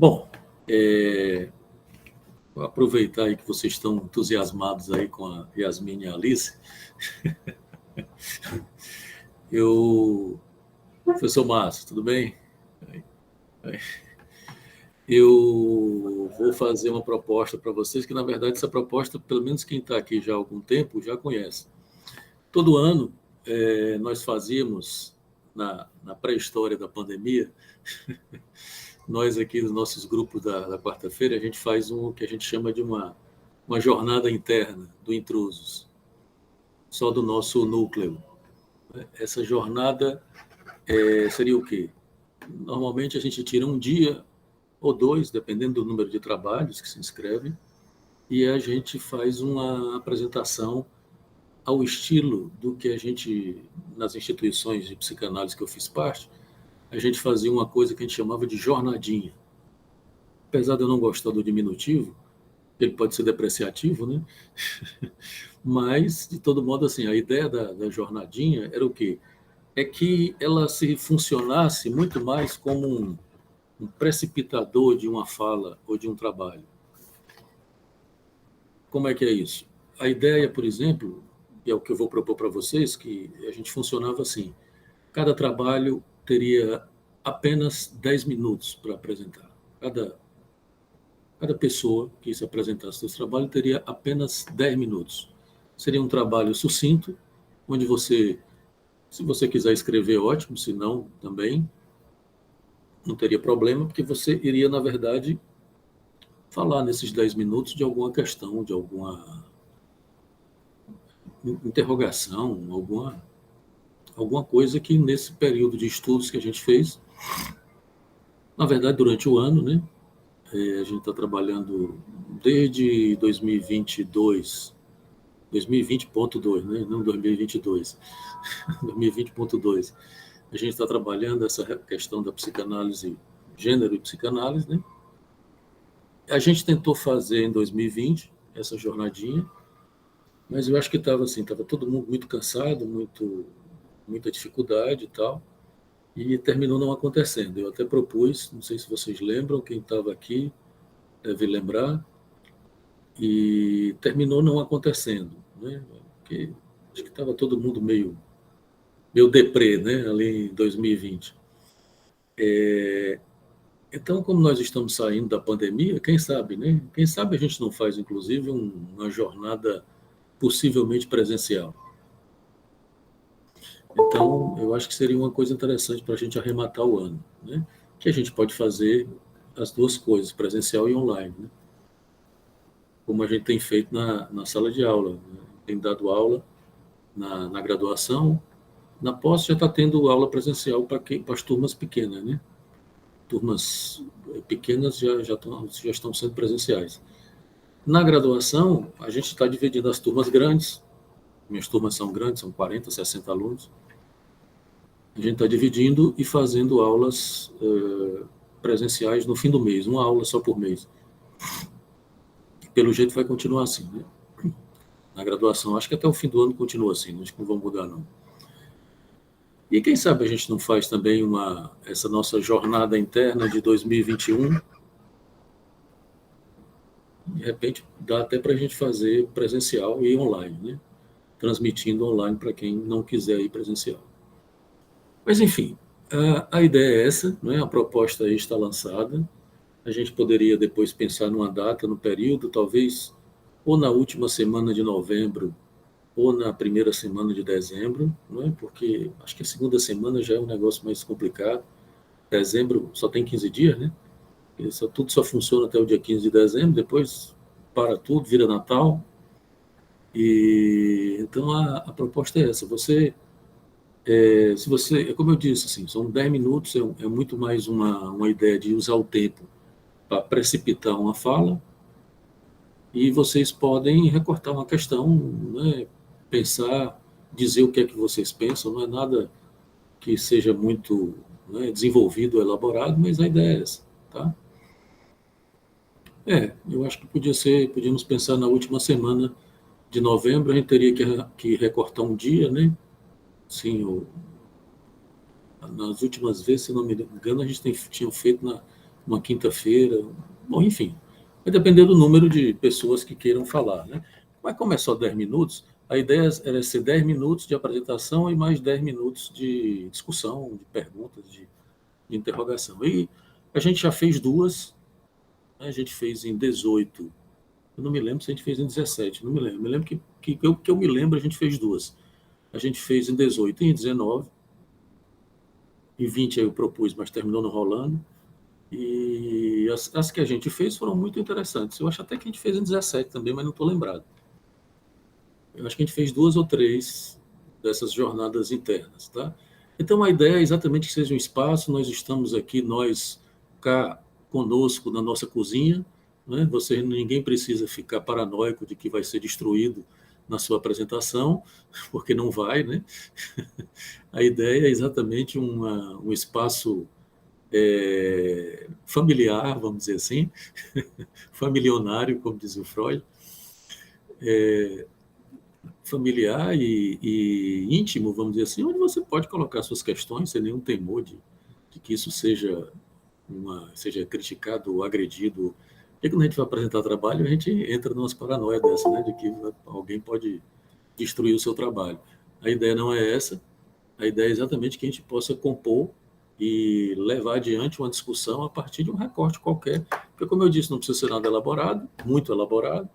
Bom, vou aproveitar aí que vocês estão entusiasmados aí com a Yasmin e a Alice. Professor Márcio, tudo bem? Eu vou fazer uma proposta para vocês, que na verdade essa proposta, pelo menos quem está aqui já há algum tempo, já conhece. Todo ano nós fazíamos, na pré-história da pandemia, nós aqui nos nossos grupos da quarta-feira, a gente faz o que a gente chama de uma jornada interna do Intrusos, só do nosso núcleo. Essa jornada seria o quê? Normalmente a gente tira um dia ou dois, dependendo do número de trabalhos que se inscrevem, e a gente faz uma apresentação ao estilo do que a gente, nas instituições de psicanálise que eu fiz parte, a gente fazia uma coisa que a gente chamava de jornadinha. Apesar de eu não gostar do diminutivo, ele pode ser depreciativo, né? Mas, de todo modo, assim, a ideia da jornadinha era o quê? É que ela se funcionasse muito mais como um precipitador de uma fala ou de um trabalho. Como é que é isso? A ideia, por exemplo, e é o que eu vou propor para vocês, que a gente funcionava assim. Cada trabalho teria apenas 10 minutos para apresentar. Cada pessoa que se apresentasse seu trabalho teria apenas 10 minutos. Seria um trabalho sucinto, onde você, se você quiser escrever, ótimo, se não, também não teria problema, porque você iria, na verdade, falar nesses 10 minutos de alguma questão, de alguma interrogação, alguma coisa que nesse período de estudos que a gente fez, na verdade, durante o ano, né? A gente está trabalhando desde 2022, 2020.2, né? Não 2022, 2020.2. A gente está trabalhando essa questão da psicanálise, gênero e psicanálise, né? A gente tentou fazer em 2020 essa jornadinha, mas eu acho que estava assim, estava todo mundo muito cansado, muita dificuldade e tal, e terminou não acontecendo. Eu até propus, não sei se vocês lembram, quem estava aqui deve lembrar, e terminou não acontecendo, né? Porque acho que estava todo mundo meio deprê, né? Ali em 2020. Então, como nós estamos saindo da pandemia, quem sabe, né? Quem sabe a gente não faz, inclusive, uma jornada possivelmente presencial. Então, eu acho que seria uma coisa interessante para a gente arrematar o ano, né? Que a gente pode fazer as duas coisas, presencial e online, né? Como a gente tem feito na sala de aula, né? Tem dado aula na graduação, na pós já está tendo aula presencial para as turmas pequenas, né? Turmas pequenas já estão sendo presenciais. Na graduação, a gente está dividindo as turmas grandes, minhas turmas são grandes, são 40, 60 alunos, a gente está dividindo e fazendo aulas presenciais no fim do mês, uma aula só por mês. Pelo jeito vai continuar assim, né? Na graduação, acho que até o fim do ano continua assim, acho que não vão mudar não. E quem sabe a gente não faz também essa nossa jornada interna de 2021, de repente dá até para a gente fazer presencial e online, né? Transmitindo online para quem não quiser ir presencial. Mas, enfim, a ideia é essa, né? A proposta aí está lançada. A gente poderia depois pensar numa data, no período, talvez ou na última semana de novembro ou na primeira semana de dezembro, né? Porque acho que a segunda semana já é um negócio mais complicado. Dezembro só tem 15 dias, né? Tudo só funciona até o dia 15 de dezembro, depois para tudo, vira Natal. E então a proposta é essa. Se você, como eu disse, assim, são 10 minutos, é muito mais uma ideia de usar o tempo para precipitar uma fala, e vocês podem recortar uma questão, né, pensar, dizer o que é que vocês pensam, não é nada que seja muito, né, desenvolvido ou elaborado, mas a ideia é essa, tá? Eu acho que podíamos pensar na última semana de novembro, a gente teria que recortar um dia, né? Sim, nas últimas vezes, se não me engano, a gente tinha feito uma quinta-feira, bom, enfim, vai depender do número de pessoas que queiram falar, né? Mas como é só 10 minutos, a ideia era ser 10 minutos de apresentação e mais 10 minutos de discussão, de perguntas, de interrogação. E a gente já fez duas, né? A gente fez em 18, eu não me lembro se a gente fez em 17, não me lembro. Me lembro que eu me lembro, a gente fez duas. A gente fez em 18 e em 19, em 20 eu propus, mas terminou não rolando. E as que a gente fez foram muito interessantes. Eu acho até que a gente fez em 17 também, mas não estou lembrado. Eu acho que a gente fez duas ou três dessas jornadas internas, tá? Então a ideia é exatamente que seja um espaço, nós estamos aqui, nós cá conosco na nossa cozinha, né? Você, ninguém precisa ficar paranoico de que vai ser destruído na sua apresentação, porque não vai, né? A ideia é exatamente um espaço familiar, vamos dizer assim, familionário, como dizia o Freud, familiar e íntimo, vamos dizer assim, onde você pode colocar suas questões sem nenhum temor de que isso seja criticado ou agredido. E quando a gente vai apresentar trabalho, a gente entra numa paranoia dessa, né, de que alguém pode destruir o seu trabalho. A ideia não é essa, a ideia é exatamente que a gente possa compor e levar adiante uma discussão a partir de um recorte qualquer, porque, como eu disse, não precisa ser nada elaborado, muito elaborado.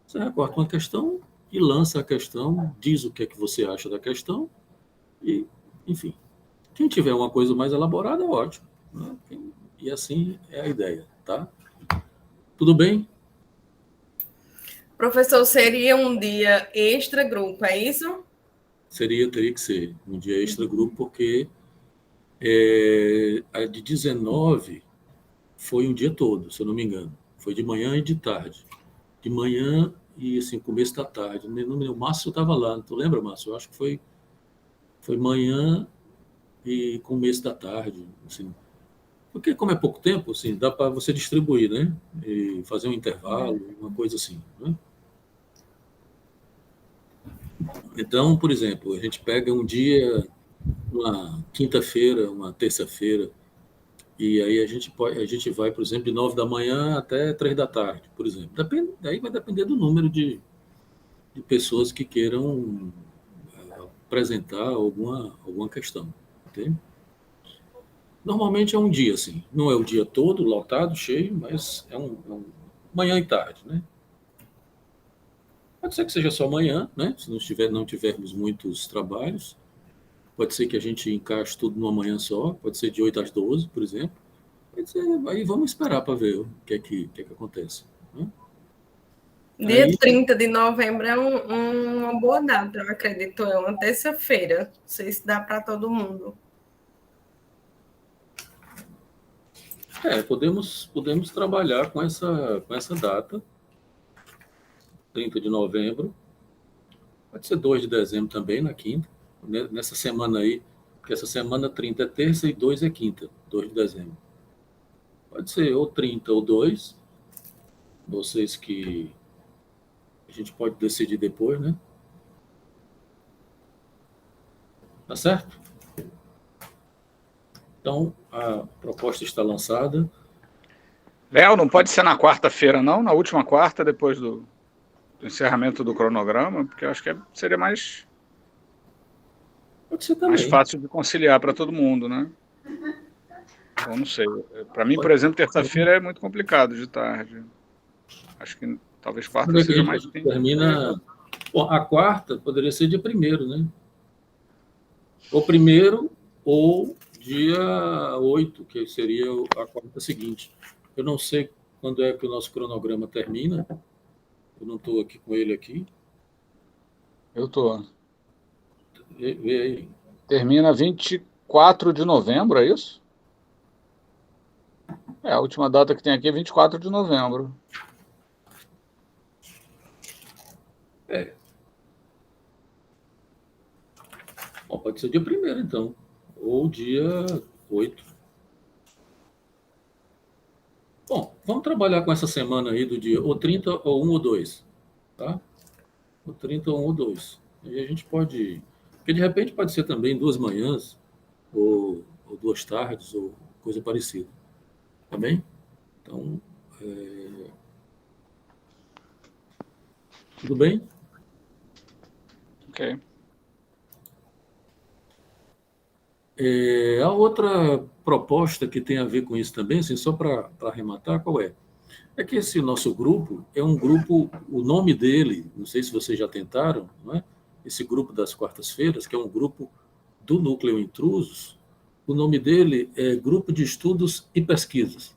Você recorta uma questão e lança a questão, diz o que é que você acha da questão e, enfim, quem tiver uma coisa mais elaborada, ótimo, né? E assim é a ideia, tá? Tudo bem? Professor, seria um dia extra grupo, é isso? Teria que ser um dia extra-grupo, porque a de 19 foi um dia todo, se eu não me engano. Foi de manhã e de tarde. De manhã e assim, começo da tarde. O Márcio estava lá, tu lembra, Márcio? Eu acho que foi manhã e começo da tarde. Assim. Porque, como é pouco tempo, assim, dá para você distribuir, né? E fazer um intervalo, uma coisa assim. Né? Então, por exemplo, a gente pega um dia, uma quinta-feira, uma terça-feira, e aí a gente vai, por exemplo, de 9 da manhã até 3 da tarde, por exemplo. Daí vai depender do número de pessoas que queiram apresentar alguma questão. Entende? Normalmente é um dia, assim. Não é o dia todo, lotado, cheio, mas é manhã e tarde, né? Pode ser que seja só manhã, né? Se não tivermos muitos trabalhos. Pode ser que a gente encaixe tudo numa manhã só. Pode ser de 8 às 12, por exemplo. Pode ser, aí vamos esperar para ver o que é que acontece. Né? Dia Aí, 30 de novembro é uma boa data, eu acredito eu, uma terça-feira. Não sei se dá para todo mundo. podemos trabalhar com essa data, 30 de novembro. Pode ser 2 de dezembro também, na quinta. Nessa semana aí, porque essa semana 30 é terça e 2 é quinta, 2 de dezembro. Pode ser ou 30 ou 2, vocês que a gente pode decidir depois, né? Tá certo? Então, a proposta está lançada. Léo, não pode ser na quarta-feira, não? Na última quarta, depois do encerramento do cronograma? Porque eu acho que seria mais Pode ser também. fácil de conciliar para todo mundo, né? Eu não sei. Para mim, por Pode exemplo, terça-feira é muito complicado de tarde. Acho que talvez quarta Quando é que seja a mais gente simples. termina? Bom, a quarta poderia ser dia primeiro, né? Ou primeiro, ou dia 8, que seria a quarta seguinte. Eu não sei quando é que o nosso cronograma termina. Eu não estou aqui com ele aqui. Eu tô. Vê aí. Termina 24 de novembro, é isso? A última data que tem aqui é 24 de novembro. É. Bom, pode ser dia primeiro, então. Ou dia 8. Bom, vamos trabalhar com essa semana aí do dia ou 30 ou 1 ou 2, tá? Ou 30 ou 1 ou 2. E a gente pode... Porque de repente pode ser também 2 manhãs, ou 2 tardes, ou coisa parecida. Tá bem? Então, tudo bem? Ok. A outra proposta que tem a ver com isso também, assim, só para arrematar, qual é? É que esse nosso grupo é um grupo, o nome dele, não sei se vocês já tentaram, não é? Esse grupo das quartas-feiras, que é um grupo do Núcleo Intrusos, o nome dele é Grupo de Estudos e Pesquisas.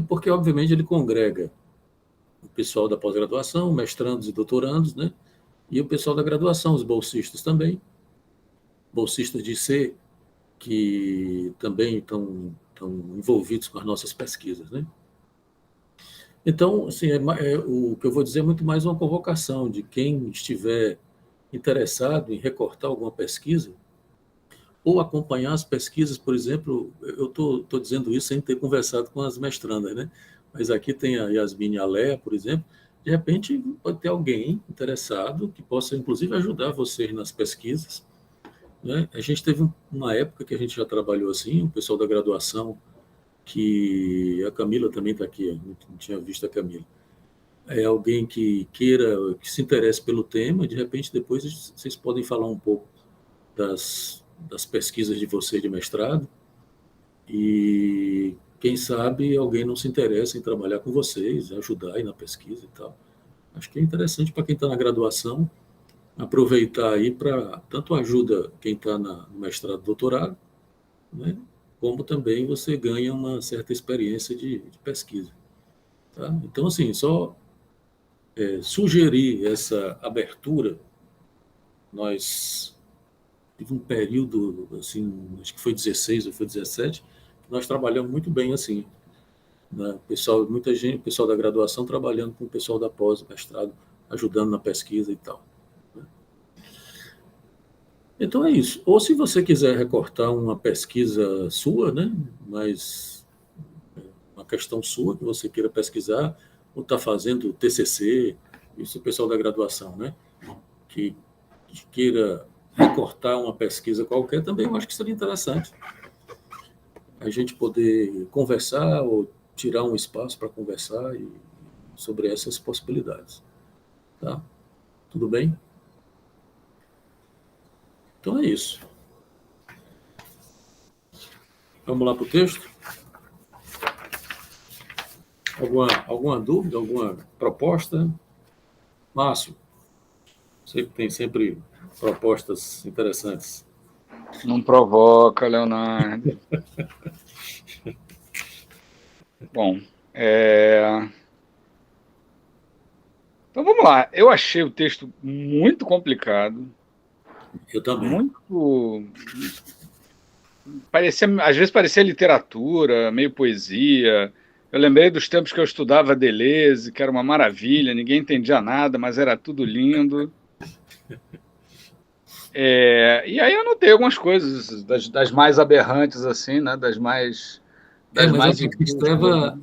Porque, obviamente, ele congrega o pessoal da pós-graduação, mestrandos e doutorandos, né? E o pessoal da graduação, os bolsistas também, bolsistas de C, que também estão envolvidos com as nossas pesquisas, né? Então, assim, o que eu vou dizer é muito mais uma convocação de quem estiver interessado em recortar alguma pesquisa ou acompanhar as pesquisas, por exemplo, eu estou dizendo isso sem ter conversado com as mestrandas, né? Mas aqui tem a Yasmin e a Léa, por exemplo, de repente pode ter alguém interessado que possa, inclusive, ajudar vocês nas pesquisas, né? A gente teve uma época que a gente já trabalhou assim, o pessoal da graduação, que a Camila também está aqui, não tinha visto a Camila. É alguém que queira, que se interesse pelo tema, de repente depois vocês podem falar um pouco das pesquisas de vocês de mestrado e quem sabe alguém não se interessa em trabalhar com vocês, ajudar aí na pesquisa e tal. Acho que é interessante para quem está na graduação aproveitar aí para tanto ajuda quem está no mestrado, doutorado, né? Como também você ganha uma certa experiência de pesquisa. Tá? Então, assim, só sugerir essa abertura. Nós tive um período, assim, acho que foi 16 ou foi 17, nós trabalhamos muito bem assim. Né? Pessoal, muita gente, pessoal da graduação trabalhando com o pessoal da pós-mestrado, ajudando na pesquisa e tal. Então é isso. Ou se você quiser recortar uma pesquisa sua, né, mas uma questão sua que você queira pesquisar, ou está fazendo TCC, isso é o pessoal da graduação, né, que queira recortar uma pesquisa qualquer, também eu acho que seria interessante a gente poder conversar ou tirar um espaço para conversar sobre essas possibilidades. Tá? Tudo bem? Então é isso. Vamos lá para o texto? Alguma dúvida, alguma proposta? Márcio, você que tem sempre propostas interessantes. Não provoca, Leonardo. Bom, então vamos lá. Eu achei o texto muito complicado. Eu também. Muito. Às vezes parecia literatura, meio poesia. Eu lembrei dos tempos que eu estudava Deleuze, que era uma maravilha, ninguém entendia nada, mas era tudo lindo. E aí eu anotei algumas coisas, das mais aberrantes, assim, né? Das mais mas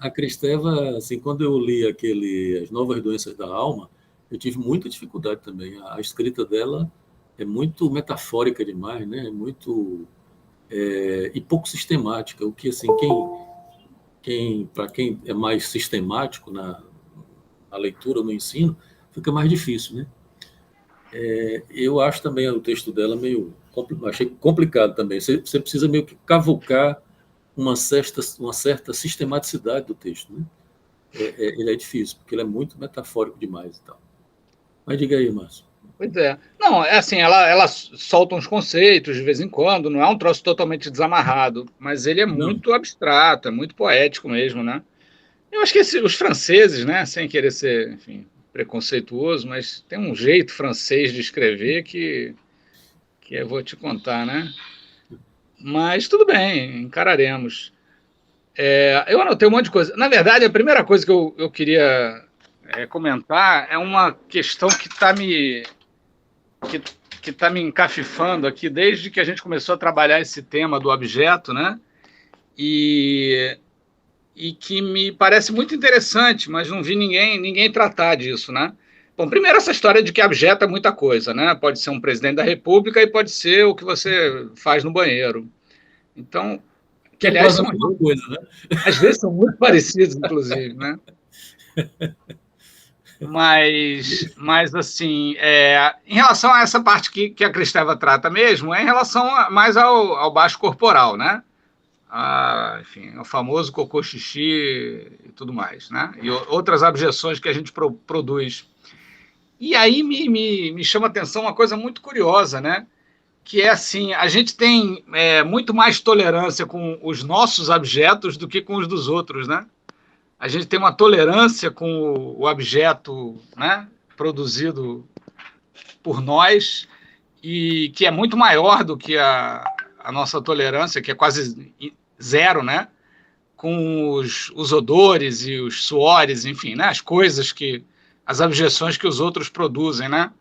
a Cristeva, assim, quando eu li As Novas Doenças da Alma, eu tive muita dificuldade também. A escrita dela é muito metafórica demais, né? É muito e pouco sistemática. O que, assim, para quem é mais sistemático na leitura, no ensino, fica mais difícil, né? Eu acho também o texto dela achei complicado também. Você precisa meio que cavucar uma certa sistematicidade do texto, né? Ele é difícil, porque ele é muito metafórico demais e tal. Mas diga aí, Márcio. Pois é. Não, é assim, ela solta uns conceitos de vez em quando, não é um troço totalmente desamarrado, mas ele é muito abstrato, é muito poético mesmo, né? Eu acho que os franceses, né, sem querer ser, enfim, preconceituoso, mas tem um jeito francês de escrever que eu vou te contar, né? Mas tudo bem, encararemos. Eu anotei um monte de coisa. Na verdade, a primeira coisa que eu queria comentar é uma questão que está me encafifando aqui desde que a gente começou a trabalhar esse tema do objeto, né? E que me parece muito interessante, mas não vi ninguém tratar disso, né? Bom, primeiro essa história de que objeto é muita coisa, né? Pode ser um presidente da República e pode ser o que você faz no banheiro. Então, Que, aliás, são uma coisa, né? Às vezes são muito parecidos, inclusive, né? Mas assim, em relação a essa parte que a Cristeva trata mesmo, é em relação mais ao baixo corporal, né? Enfim, o famoso cocô, xixi e tudo mais, né? E outras abjeções que a gente produz. E aí me chama a atenção uma coisa muito curiosa, né? Que é assim, a gente tem muito mais tolerância com os nossos abjetos do que com os dos outros, né? A gente tem uma tolerância com o abjeto, né, produzido por nós, e que é muito maior do que a nossa tolerância, que é quase zero, né, com os odores e os suores, enfim, né, as abjeções que os outros produzem, né?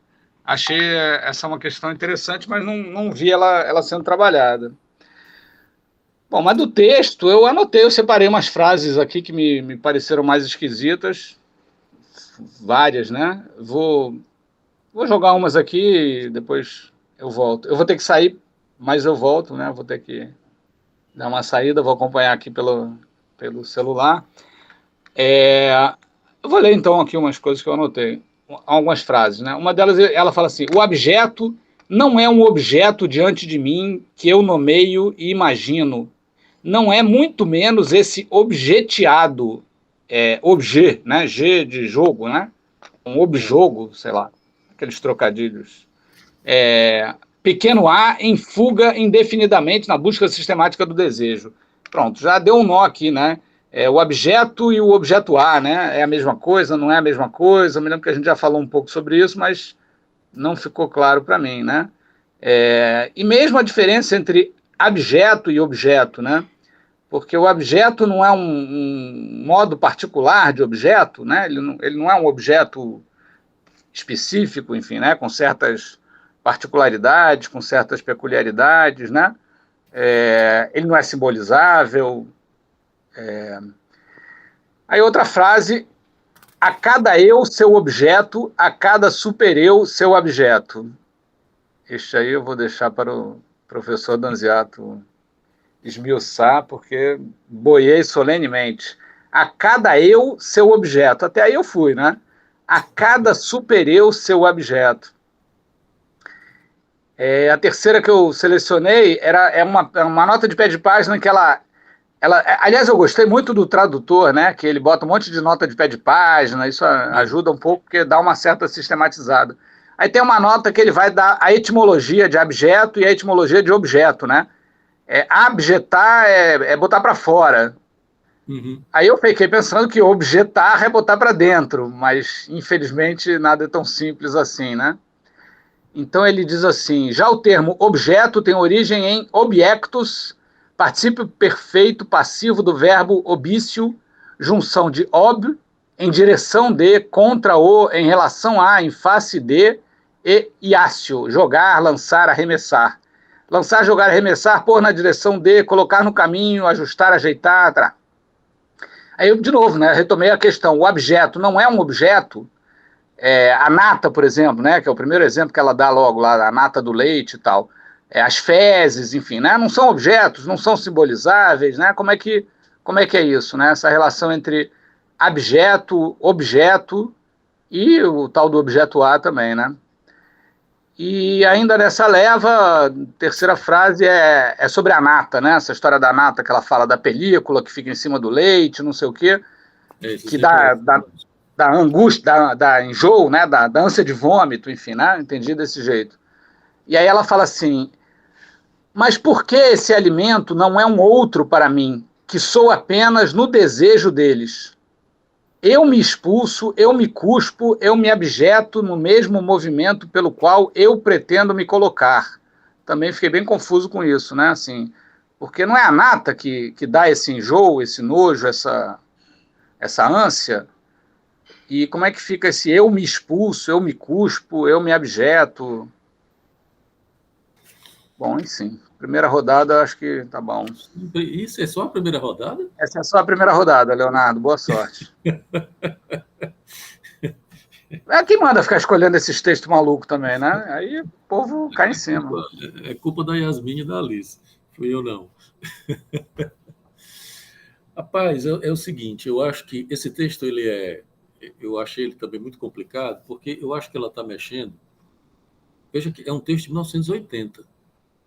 Achei essa uma questão interessante, mas não vi ela sendo trabalhada. Bom, mas do texto, eu separei umas frases aqui que me pareceram mais esquisitas, várias, né? Vou jogar umas aqui e depois eu volto. Eu vou ter que sair, mas eu volto, né? Vou ter que dar uma saída, vou acompanhar aqui pelo celular. Eu vou ler, então, aqui umas coisas que eu anotei, algumas frases, né? Uma delas, ela fala assim: o abjeto não é um objeto diante de mim que eu nomeio e imagino. Não é muito menos esse objeteado, objet, né? G de jogo, né? Um objogo, sei lá, aqueles trocadilhos. Pequeno A em fuga indefinidamente na busca sistemática do desejo. Pronto, já deu um nó aqui, né? O objeto e o objeto A, né? É a mesma coisa, não é a mesma coisa? Eu me lembro que a gente já falou um pouco sobre isso, mas não ficou claro para mim, né? E mesmo a diferença entre abjeto e objeto, né? Porque o objeto não é um modo particular de objeto, né? Ele não é um objeto específico, enfim, né? Com certas particularidades, com certas peculiaridades, né? Ele não é simbolizável. Aí outra frase: a cada eu seu objeto, a cada supereu seu abjeto. Este aí eu vou deixar para o professor Danziato esmiuçar, porque boiei solenemente. A cada eu seu objeto. Até aí eu fui, né? A cada supereu seu abjeto. A terceira que eu selecionei é uma nota de pé de página que ela... Aliás, eu gostei muito do tradutor, né? Que ele bota um monte de nota de pé de página, isso ajuda um pouco, porque dá uma certa sistematizada. Aí tem uma nota que ele vai dar a etimologia de abjeto e a etimologia de objeto, né? Abjetar é botar para fora. Uhum. Aí eu fiquei pensando que objetar é botar para dentro, mas infelizmente nada é tão simples assim, né? Então ele diz assim: já o termo objeto tem origem em objectus, particípio perfeito passivo do verbo obício, junção de ob, em direção de, contra o, em relação a, em face de, e iácio, jogar, lançar, arremessar. Lançar, jogar, arremessar, pôr na direção de, colocar no caminho, ajustar, ajeitar, tá. Aí, de novo, né, retomei a questão. O objeto não é um objeto. A nata, por exemplo, né, que é o primeiro exemplo que ela dá logo lá, a nata do leite e tal. As fezes, enfim, né, não são objetos, não são simbolizáveis, né? Como é que é isso, né? Essa relação entre abjeto, objeto e o tal do objeto A também, né? E ainda nessa leva, a terceira frase é sobre a nata, né? Essa história da nata que ela fala da película que fica em cima do leite, não sei o quê, que dá angústia, da enjoo, né? Da ânsia de vômito, enfim, né? Entendi desse jeito. E aí ela fala assim: mas por que esse alimento não é um outro para mim, que sou apenas no desejo deles? Eu me expulso, eu me cuspo, eu me abjeto no mesmo movimento pelo qual eu pretendo me colocar. Também fiquei bem confuso com isso, né? Assim, porque não é a nata que dá esse enjoo, esse nojo, essa ânsia? E como é que fica esse eu me expulso, eu me cuspo, eu me abjeto? Bom, enfim, primeira rodada acho que tá bom. Isso é só a primeira rodada? Essa é só a primeira rodada, Leonardo. Boa sorte. Quem manda ficar escolhendo esses textos malucos também, né? Aí o povo cai em cima. É culpa da Yasmin e da Alice. Fui eu, não. Rapaz, é o seguinte, eu acho que esse texto, eu achei ele também muito complicado, porque eu acho que ela está mexendo. Veja que é um texto de 1980,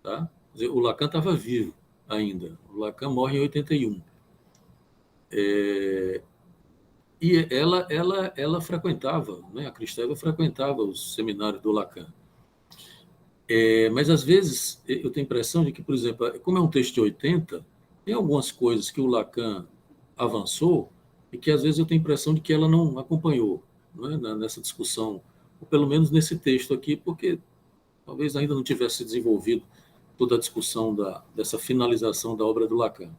tá? Quer dizer, o Lacan estava vivo ainda. O Lacan morre em 81. E ela frequentava, né? A Cristélia frequentava os seminários do Lacan. Mas, às vezes, eu tenho a impressão de que, por exemplo, como é um texto de 80, tem algumas coisas que o Lacan avançou e que, às vezes, eu tenho a impressão de que ela não acompanhou, né, nessa discussão, ou pelo menos nesse texto aqui, porque talvez ainda não tivesse desenvolvido toda a discussão dessa finalização da obra do Lacan.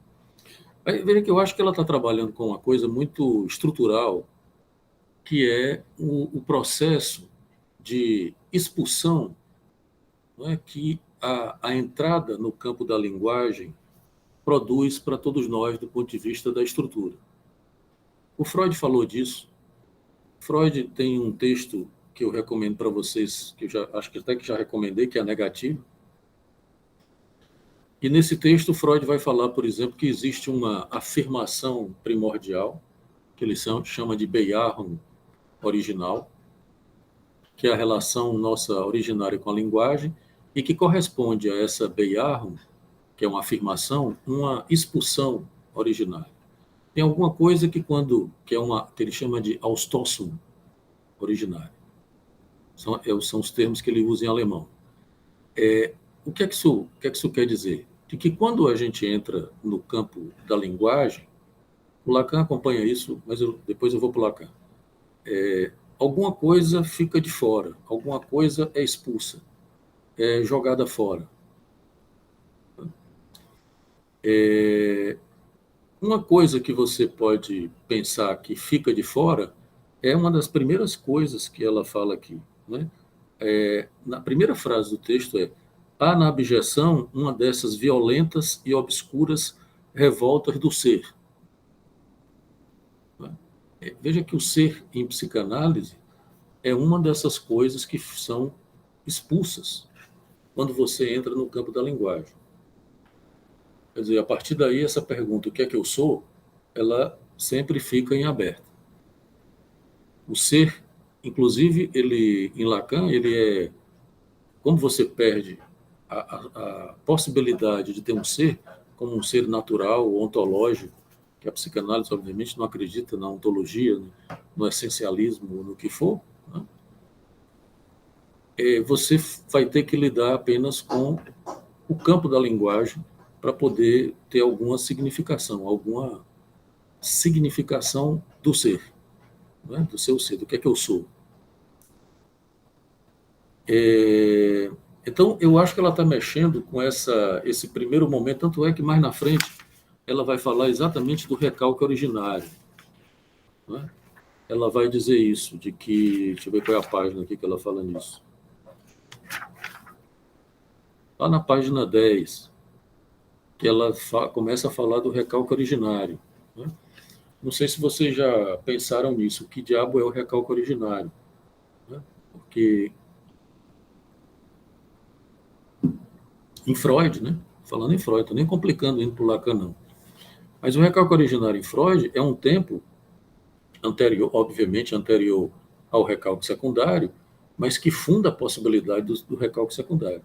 Aí, veja que eu acho que ela está trabalhando com uma coisa muito estrutural, que é o processo de expulsão, não é, que a entrada no campo da linguagem produz para todos nós do ponto de vista da estrutura. O Freud falou disso. Freud tem um texto que eu recomendo para vocês, que eu já acho que até que já recomendei, que é a Negativa. E nesse texto Freud vai falar, por exemplo, que existe uma afirmação primordial, que ele chama de Beyahon original, que é a relação nossa originária com a linguagem, e que corresponde a essa Beyahon, que é uma afirmação, uma expulsão originária. Tem alguma coisa que que ele chama de Ausstoßung originária. São os termos que ele usa em alemão. O que é que isso quer dizer? De que quando a gente entra no campo da linguagem, o Lacan acompanha isso, mas depois eu vou para o Lacan. Alguma coisa fica de fora, alguma coisa é expulsa, é jogada fora. Uma coisa que você pode pensar que fica de fora é uma das primeiras coisas que ela fala aqui, né? Na primeira frase do texto há na abjeção uma dessas violentas e obscuras revoltas do ser. Veja que o ser em psicanálise é uma dessas coisas que são expulsas quando você entra no campo da linguagem. Quer dizer, a partir daí, essa pergunta, o que é que eu sou, ela sempre fica em aberto. O ser, inclusive, em Lacan, como você perde a possibilidade de ter um ser, como um ser natural, ontológico, que a psicanálise, obviamente, não acredita na ontologia, no essencialismo, no que for, né? Você vai ter que lidar apenas com o campo da linguagem para poder ter alguma significação do ser, né? Do seu ser, do que é que eu sou. Então, eu acho que ela está mexendo com esse primeiro momento, tanto é que mais na frente ela vai falar exatamente do recalque originário, né? Ela vai dizer isso, de que... Deixa eu ver qual é a página aqui que ela fala nisso. Lá na página 10, que ela começa a falar do recalque originário, né? Não sei se vocês já pensaram nisso, que diabo é o recalque originário, né? Porque em Freud, né? Falando em Freud, estou nem complicando, indo para o Lacan, não. Mas o recalque originário em Freud é um tempo anterior, obviamente anterior ao recalque secundário, mas que funda a possibilidade do recalque secundário.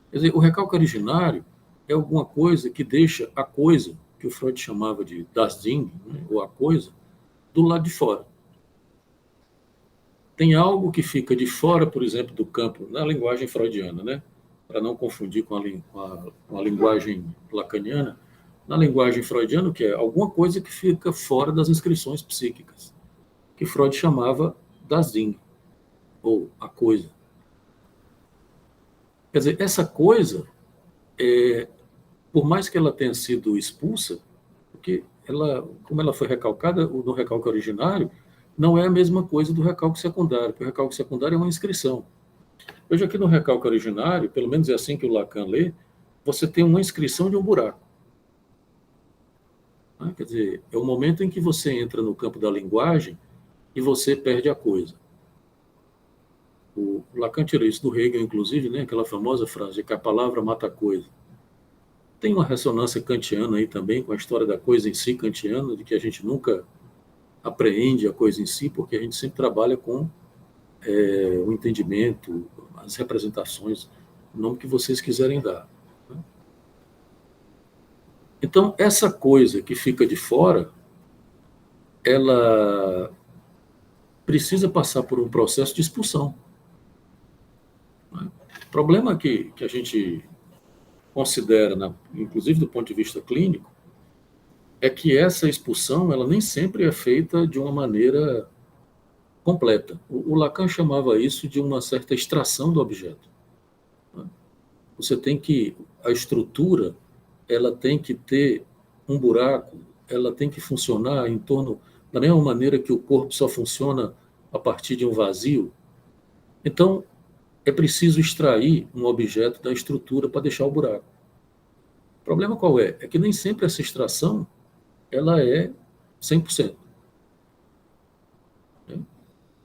Quer dizer, o recalque originário é alguma coisa que deixa a coisa, que o Freud chamava de das Ding, né, ou a coisa, do lado de fora. Tem algo que fica de fora, por exemplo, do campo, na linguagem freudiana, né? Para não confundir com a linguagem lacaniana, na linguagem freudiana, que é alguma coisa que fica fora das inscrições psíquicas, que Freud chamava das Ding, ou a coisa. Quer dizer, essa coisa, por mais que ela tenha sido expulsa, porque como ela foi recalcada no recalque originário, não é a mesma coisa do recalque secundário, porque o recalque secundário é uma inscrição. Veja que no recalque originário, pelo menos é assim que o Lacan lê, você tem uma inscrição de um buraco. Quer dizer, é o momento em que você entra no campo da linguagem e você perde a coisa. O Lacan tirou isso do Hegel, inclusive, né, aquela famosa frase de que a palavra mata a coisa. Tem uma ressonância kantiana aí também, com a história da coisa em si kantiana, de que a gente nunca apreende a coisa em si, porque a gente sempre trabalha com o entendimento, as representações, o nome que vocês quiserem dar. Né? Então, essa coisa que fica de fora, ela precisa passar por um processo de expulsão. Né? O problema que a gente considera, inclusive do ponto de vista clínico, é que essa expulsão ela nem sempre é feita de uma maneira completa. O Lacan chamava isso de uma certa extração do objeto. Você tem que, a estrutura, ela tem que ter um buraco, ela tem que funcionar em torno, da mesma maneira que o corpo só funciona a partir de um vazio. Então, é preciso extrair um objeto da estrutura para deixar o buraco. O problema qual é? É que nem sempre essa extração ela é 100%.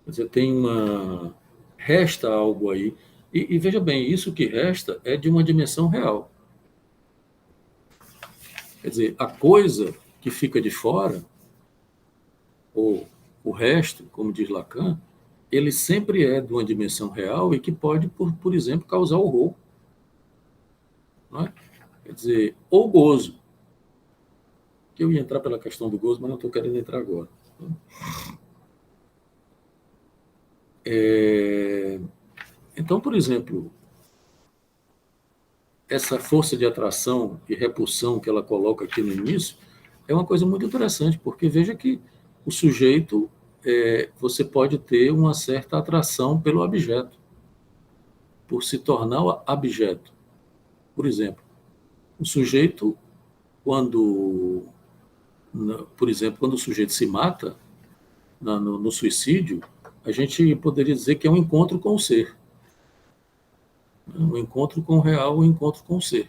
Quer dizer, resta algo aí. E veja bem, isso que resta é de uma dimensão real. Quer dizer, a coisa que fica de fora, ou o resto, como diz Lacan, ele sempre é de uma dimensão real e que pode, por exemplo, causar horror. Não é? Quer dizer, ou gozo. Que eu ia entrar pela questão do gozo, mas não estou querendo entrar agora. Então, por exemplo, essa força de atração e repulsão que ela coloca aqui no início é uma coisa muito interessante, porque veja que o sujeito, você pode ter uma certa atração pelo objeto, por se tornar objeto. Por exemplo, o sujeito, por exemplo, quando o sujeito se mata, no suicídio, a gente poderia dizer que é um encontro com o ser. Um encontro com o real, um encontro com o ser.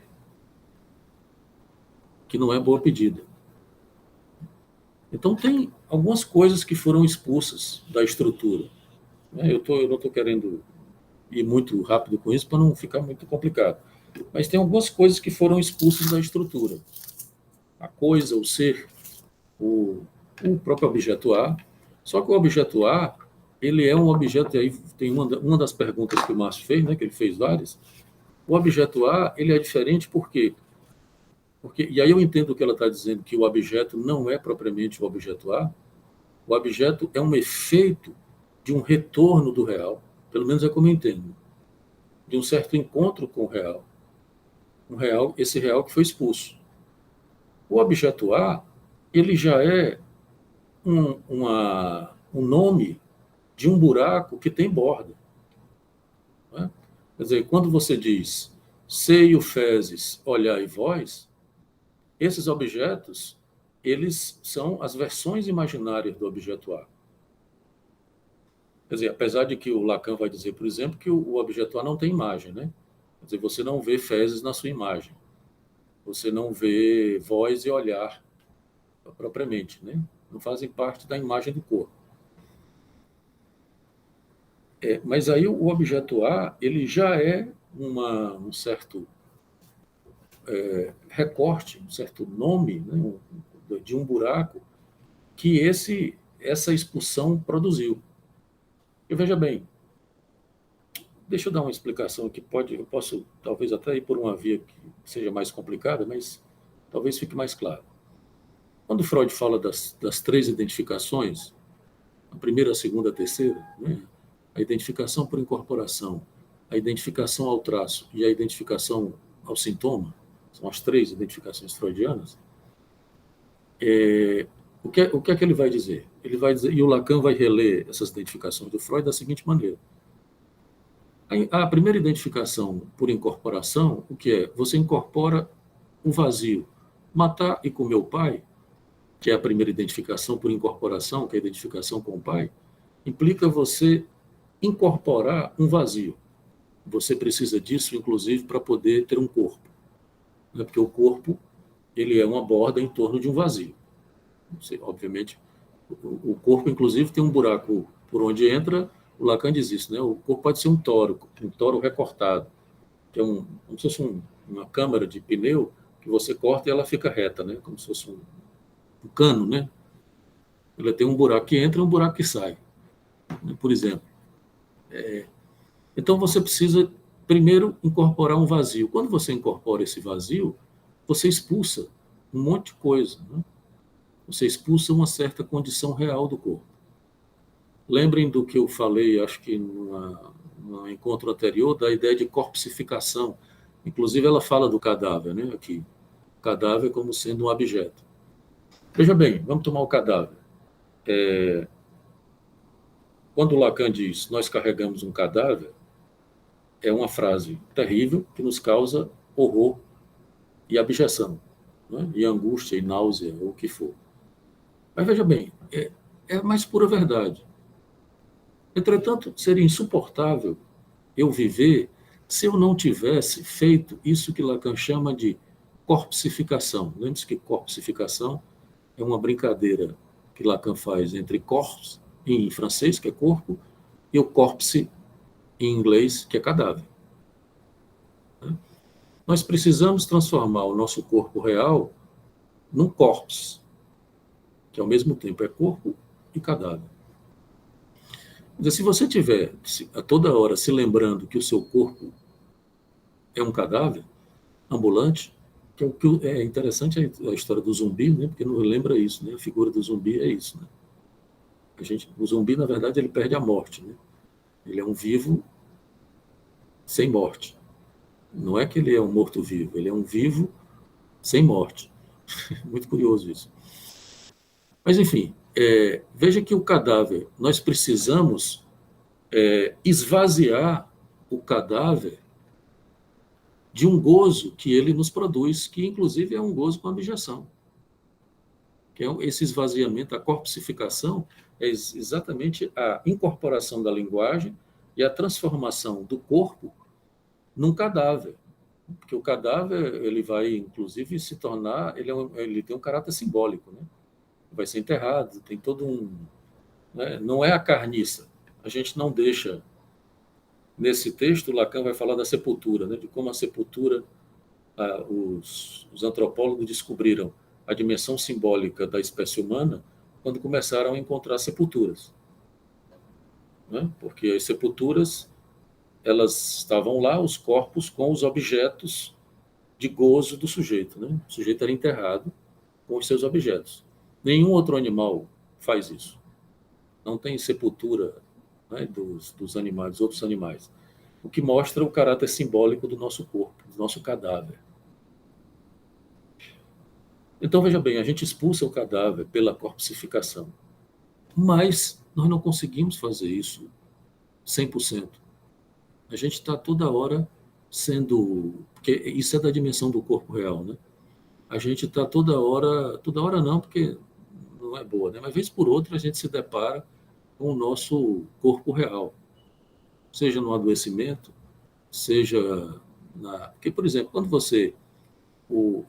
Que não é boa pedida. Então, tem algumas coisas que foram expulsas da estrutura. Eu não estou querendo ir muito rápido com isso para não ficar muito complicado. Mas tem algumas coisas que foram expulsas da estrutura. A coisa, o ser, o próprio objeto A. Só que o objeto A, ele é um objeto, e aí tem uma das perguntas que o Márcio fez, né, que ele fez várias. O objeto A, ele é diferente por quê? E aí eu entendo o que ela está dizendo, que o objeto não é propriamente o objeto A. O objeto é um efeito de um retorno do real, pelo menos é como eu entendo, de um certo encontro com o real. Esse real que foi expulso. O objeto A, ele já é um nome de um buraco que tem borda. Não é? Quer dizer, quando você diz seio, fezes, olhai e voz, esses objetos, eles são as versões imaginárias do objeto A. Quer dizer, apesar de que o Lacan vai dizer, por exemplo, que o objeto A não tem imagem, né? Quer dizer, você não vê fezes na sua imagem. Você não vê voz e olhar propriamente, né? Não fazem parte da imagem do corpo. Mas aí o objeto A, ele já é um certo recorte, um certo nome, né, de um buraco que essa expulsão produziu. E veja bem, deixa eu dar uma explicação que eu posso talvez até ir por uma via que seja mais complicada, mas talvez fique mais claro. Quando Freud fala das 3 identificações, a primeira, a segunda, a terceira, né, a identificação por incorporação, a identificação ao traço e a identificação ao sintoma, são as 3 identificações freudianas, o que é que ele vai dizer? Ele vai dizer, e o Lacan vai reler essas identificações do Freud da seguinte maneira. A primeira identificação por incorporação, o que é? Você incorpora um vazio. Matar e comer o pai, que é a primeira identificação por incorporação, que é a identificação com o pai, implica você incorporar um vazio. Você precisa disso, inclusive, para poder ter um corpo. Porque o corpo, ele é uma borda em torno de um vazio. Obviamente, o corpo, inclusive, tem um buraco por onde entra. O Lacan diz isso, né? O corpo pode ser um toro recortado, que é como se fosse uma câmara de pneu que você corta e ela fica reta, né? Como se fosse um cano, né? Ela tem um buraco que entra e um buraco que sai, né? Por exemplo. Então, você precisa, primeiro, incorporar um vazio. Quando você incorpora esse vazio, você expulsa um monte de coisa, né? Você expulsa uma certa condição real do corpo. Lembrem do que eu falei, acho que num encontro anterior, da ideia de corpsificação. Inclusive, ela fala do cadáver, né? Aqui. O cadáver como sendo um objeto. Veja bem, vamos tomar o cadáver. Quando Lacan diz, nós carregamos um cadáver, é uma frase terrível que nos causa horror e abjeção, né? E angústia e náusea, ou o que for. Mas veja bem, é a mais pura verdade. Entretanto, seria insuportável eu viver se eu não tivesse feito isso que Lacan chama de corpsificação. Lembre-se que corpsificação é uma brincadeira que Lacan faz entre corps, em francês, que é corpo, e o corpse, em inglês, que é cadáver. Nós precisamos transformar o nosso corpo real num corpse, que ao mesmo tempo é corpo e cadáver. Se você tiver a toda hora se lembrando que o seu corpo é um cadáver ambulante, que é interessante a história do zumbi, né? Porque não lembra isso, né? A figura do zumbi é isso, né? O zumbi, na verdade, ele perde a morte, né? Ele é um vivo sem morte. Não é que ele é um morto-vivo, ele é um vivo sem morte. Muito curioso isso. Mas, enfim, veja que o cadáver, nós precisamos esvaziar o cadáver de um gozo que ele nos produz, que inclusive é um gozo com abjeção. Que é esse esvaziamento, a corpsificação, é exatamente a incorporação da linguagem e a transformação do corpo num cadáver. Porque o cadáver, ele vai, inclusive, se tornar, ele tem um caráter simbólico, né? Vai ser enterrado, tem todo um... Né? Não é a carniça. A gente não deixa... Nesse texto, Lacan vai falar da sepultura, né? De como a sepultura, os antropólogos descobriram a dimensão simbólica da espécie humana quando começaram a encontrar sepulturas. Né? Porque as sepulturas, elas estavam lá, os corpos com os objetos de gozo do sujeito. Né? O sujeito era enterrado com os seus objetos. Nenhum outro animal faz isso. Não tem sepultura, né, dos animais, dos outros animais. O que mostra o caráter simbólico do nosso corpo, do nosso cadáver. Então, veja bem, a gente expulsa o cadáver pela corpsificação. Mas nós não conseguimos fazer isso 100%. A gente está toda hora sendo... Porque isso é da dimensão do corpo real, né? A gente está toda hora não, porque não é boa, né? Mas vez por outra a gente se depara com o nosso corpo real. Seja no adoecimento, seja Porque, por exemplo, quando você...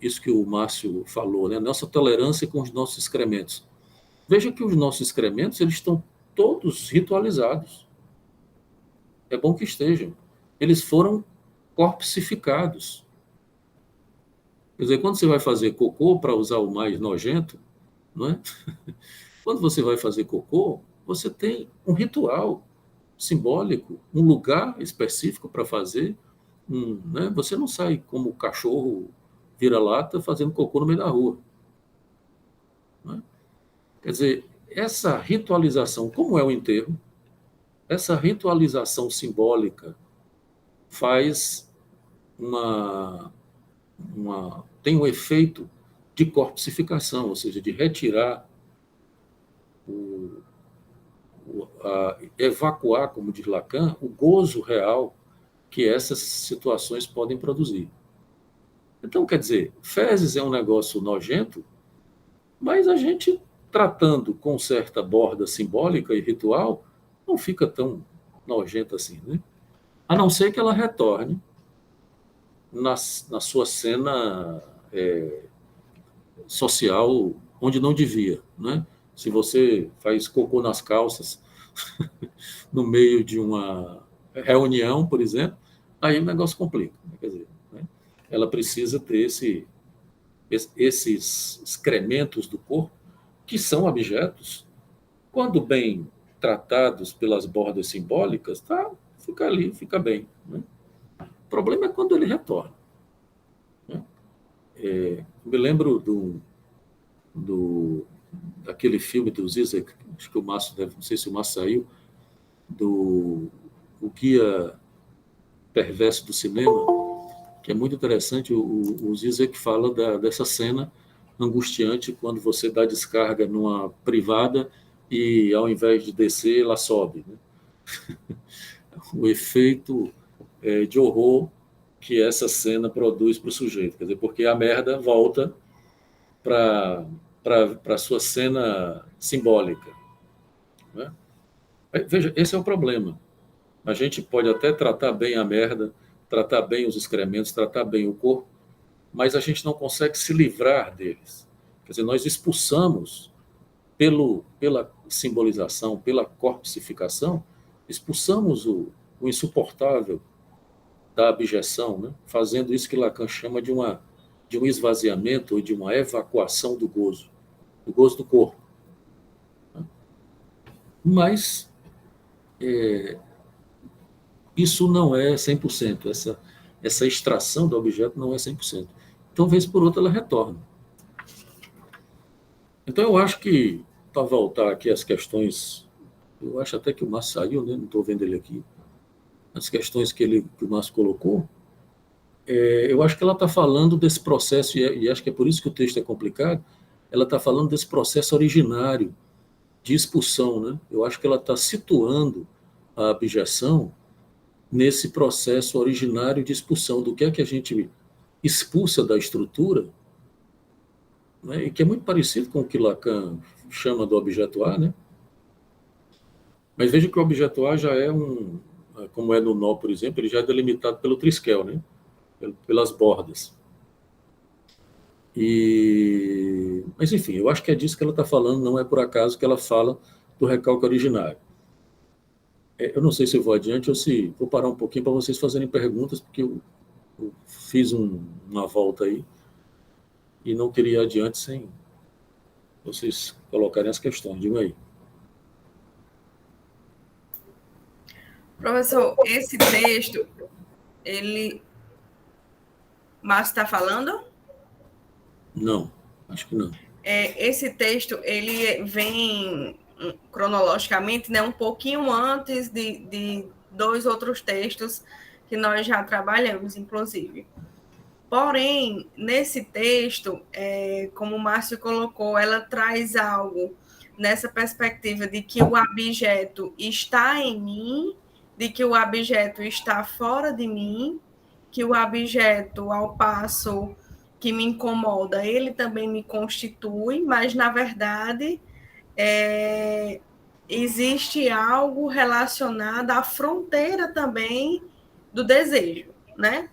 Isso que o Márcio falou, né? Nossa tolerância com os nossos excrementos. Veja que os nossos excrementos, eles estão todos ritualizados. É bom que estejam. Eles foram corpsificados. Quer dizer, quando você vai fazer cocô, para usar o mais nojento, não é? Quando você vai fazer cocô, você tem um ritual simbólico, um lugar específico para fazer. Né? Você não sai como o cachorro vira-lata fazendo cocô no meio da rua. Não é? Quer dizer, essa ritualização, como é o enterro, essa ritualização simbólica faz tem um efeito de corpsificação, ou seja, de retirar, evacuar, como diz Lacan, o gozo real que essas situações podem produzir. Então, quer dizer, fezes é um negócio nojento, mas a gente, tratando com certa borda simbólica e ritual, não fica tão nojento assim, né? A não ser que ela retorne na sua cena social onde não devia, né? Se você faz cocô nas calças no meio de uma reunião, por exemplo, aí o negócio complica. Quer dizer, né? Ela precisa ter esses excrementos do corpo, que são objetos, quando bem tratados pelas bordas simbólicas, tá, fica ali, fica bem. Né? O problema é quando ele retorna. Né? Me lembro daquele filme do Zizek, acho que o Márcio deve, não sei se o Márcio saiu, o Guia Perverso do Cinema, que é muito interessante. O Zizek fala dessa cena angustiante quando você dá descarga numa privada e, ao invés de descer, ela sobe. Né? O efeito de horror que essa cena produz para o sujeito. Quer dizer, porque a merda volta para a sua cena simbólica. Né? Veja, esse é o problema. A gente pode até tratar bem a merda, tratar bem os excrementos, tratar bem o corpo, mas a gente não consegue se livrar deles. Quer dizer, nós expulsamos, pela simbolização, pela corpsificação, expulsamos o insuportável da abjeção, né? Fazendo isso que Lacan chama de um esvaziamento ou de uma evacuação do gozo do corpo. Mas isso não é 100%, essa extração do objeto não é 100%. Então, vez por outra, ela retorna. Então, eu acho que, para voltar aqui às questões, eu acho até que o Márcio saiu, né? Não estou vendo ele aqui, as questões que o Márcio colocou, eu acho que ela está falando desse processo, e acho que é por isso que o texto é complicado, ela está falando desse processo originário de expulsão. Né? Eu acho que ela está situando a abjeção nesse processo originário de expulsão, do que é que a gente expulsa da estrutura, né? E que é muito parecido com o que Lacan chama do objeto A, né? Mas veja que o objeto A já é como é no nó, por exemplo, ele já é delimitado pelo triskel, né? Pelas bordas. Mas, enfim, eu acho que é disso que ela está falando, não é por acaso que ela fala do recalque originário. Eu não sei se eu vou adiante ou se vou parar um pouquinho para vocês fazerem perguntas, porque eu fiz uma volta aí e não queria ir adiante sem vocês colocarem as questões. Digam aí. Professor, esse texto, Márcio está falando? Não, acho que não. Esse texto, ele vem cronologicamente, né, um pouquinho antes de dois outros textos que nós já trabalhamos, inclusive. Porém, nesse texto, como o Márcio colocou, ela traz algo nessa perspectiva de que o objeto está em mim, de que o objeto está fora de mim, que o objeto, ao passo que me incomoda, ele também me constitui, mas, na verdade, existe algo relacionado à fronteira também do desejo, né?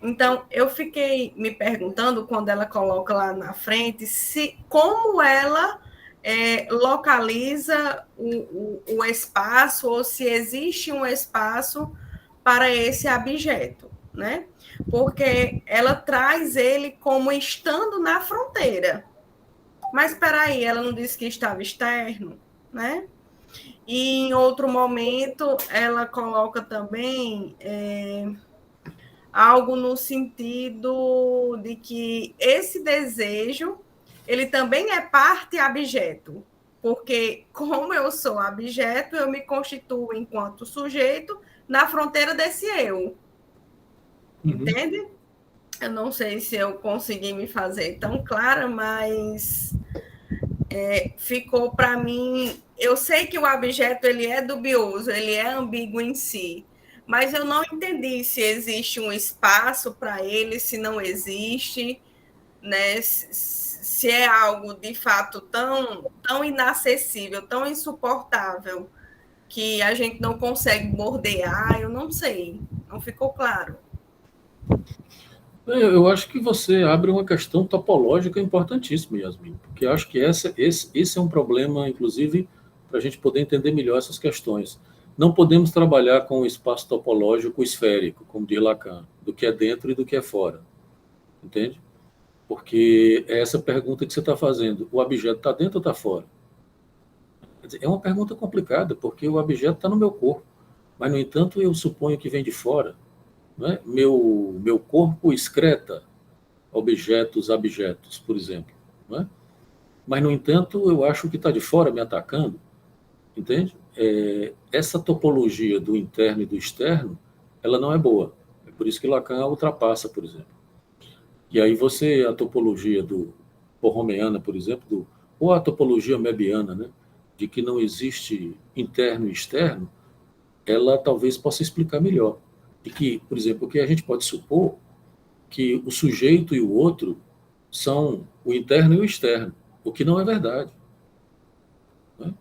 Então, eu fiquei me perguntando, quando ela coloca lá na frente, como ela localiza o espaço, ou se existe um espaço para esse objeto, né? Porque ela traz ele como estando na fronteira. Mas, espera aí, ela não disse que estava externo, né? E, em outro momento, ela coloca também algo no sentido de que esse desejo, ele também é parte objeto, porque, como eu sou objeto, eu me constituo enquanto sujeito na fronteira desse eu. Entende? Eu não sei se eu consegui me fazer tão clara, mas ficou para mim. Eu sei que o objeto ele é dubioso, ele é ambíguo em si, mas eu não entendi se existe um espaço para ele, se não existe, né? Se é algo de fato tão inacessível, tão insuportável, que a gente não consegue bordear. Eu não sei, não ficou claro. Eu acho que você abre uma questão topológica importantíssima, Yasmin, porque eu acho que esse é um problema, inclusive, para a gente poder entender melhor essas questões. Não podemos trabalhar com o espaço topológico esférico, como diz Lacan, do que é dentro e do que é fora. Entende? Porque é essa pergunta que você está fazendo. O objeto está dentro ou está fora? Quer dizer, é uma pergunta complicada, porque o objeto está no meu corpo. Mas, no entanto, eu suponho que vem de fora. Né? Meu corpo excreta objetos abjetos, por exemplo. Né? Mas, no entanto, eu acho que está de fora me atacando. Entende? Essa topologia do interno e do externo, ela não é boa. É por isso que Lacan a ultrapassa, por exemplo. E aí a topologia do Borromeana, por exemplo, ou a topologia Mebiana, né, de que não existe interno e externo, ela talvez possa explicar melhor. E que, por exemplo, que a gente pode supor que o sujeito e o outro são o interno e o externo, o que não é verdade. Né?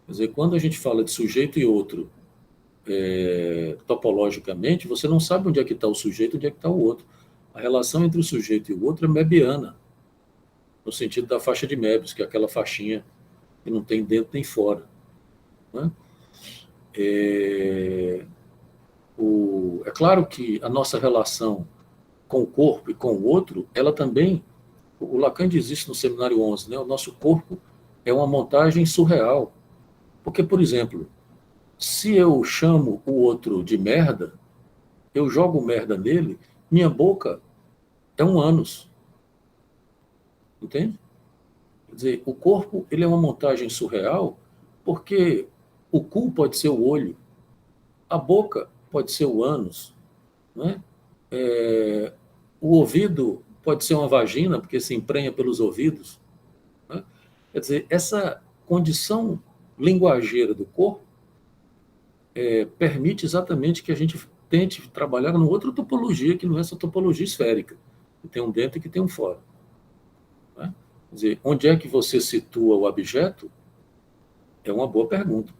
Quer dizer, quando a gente fala de sujeito e outro topologicamente, você não sabe onde é que está o sujeito e onde é que está o outro. A relação entre o sujeito e o outro é mebiana, no sentido da faixa de Möbius, que é aquela faixinha que não tem dentro nem fora. Né? É claro que a nossa relação com o corpo e com o outro, ela também, o Lacan diz isso no Seminário 11, né? O nosso corpo é uma montagem surreal. Porque, por exemplo, se eu chamo o outro de merda, eu jogo merda nele, minha boca é um ânus. Entende? Quer dizer, o corpo ele é uma montagem surreal porque o cu pode ser o olho, a boca pode ser o ânus, né? O ouvido pode ser uma vagina, porque se emprenha pelos ouvidos. Né? Quer dizer, essa condição linguageira do corpo permite exatamente que a gente tente trabalhar numa outra topologia, que não é essa topologia esférica, que tem um dentro e que tem um fora. Né? Quer dizer, onde é que você situa o objeto? É uma boa pergunta.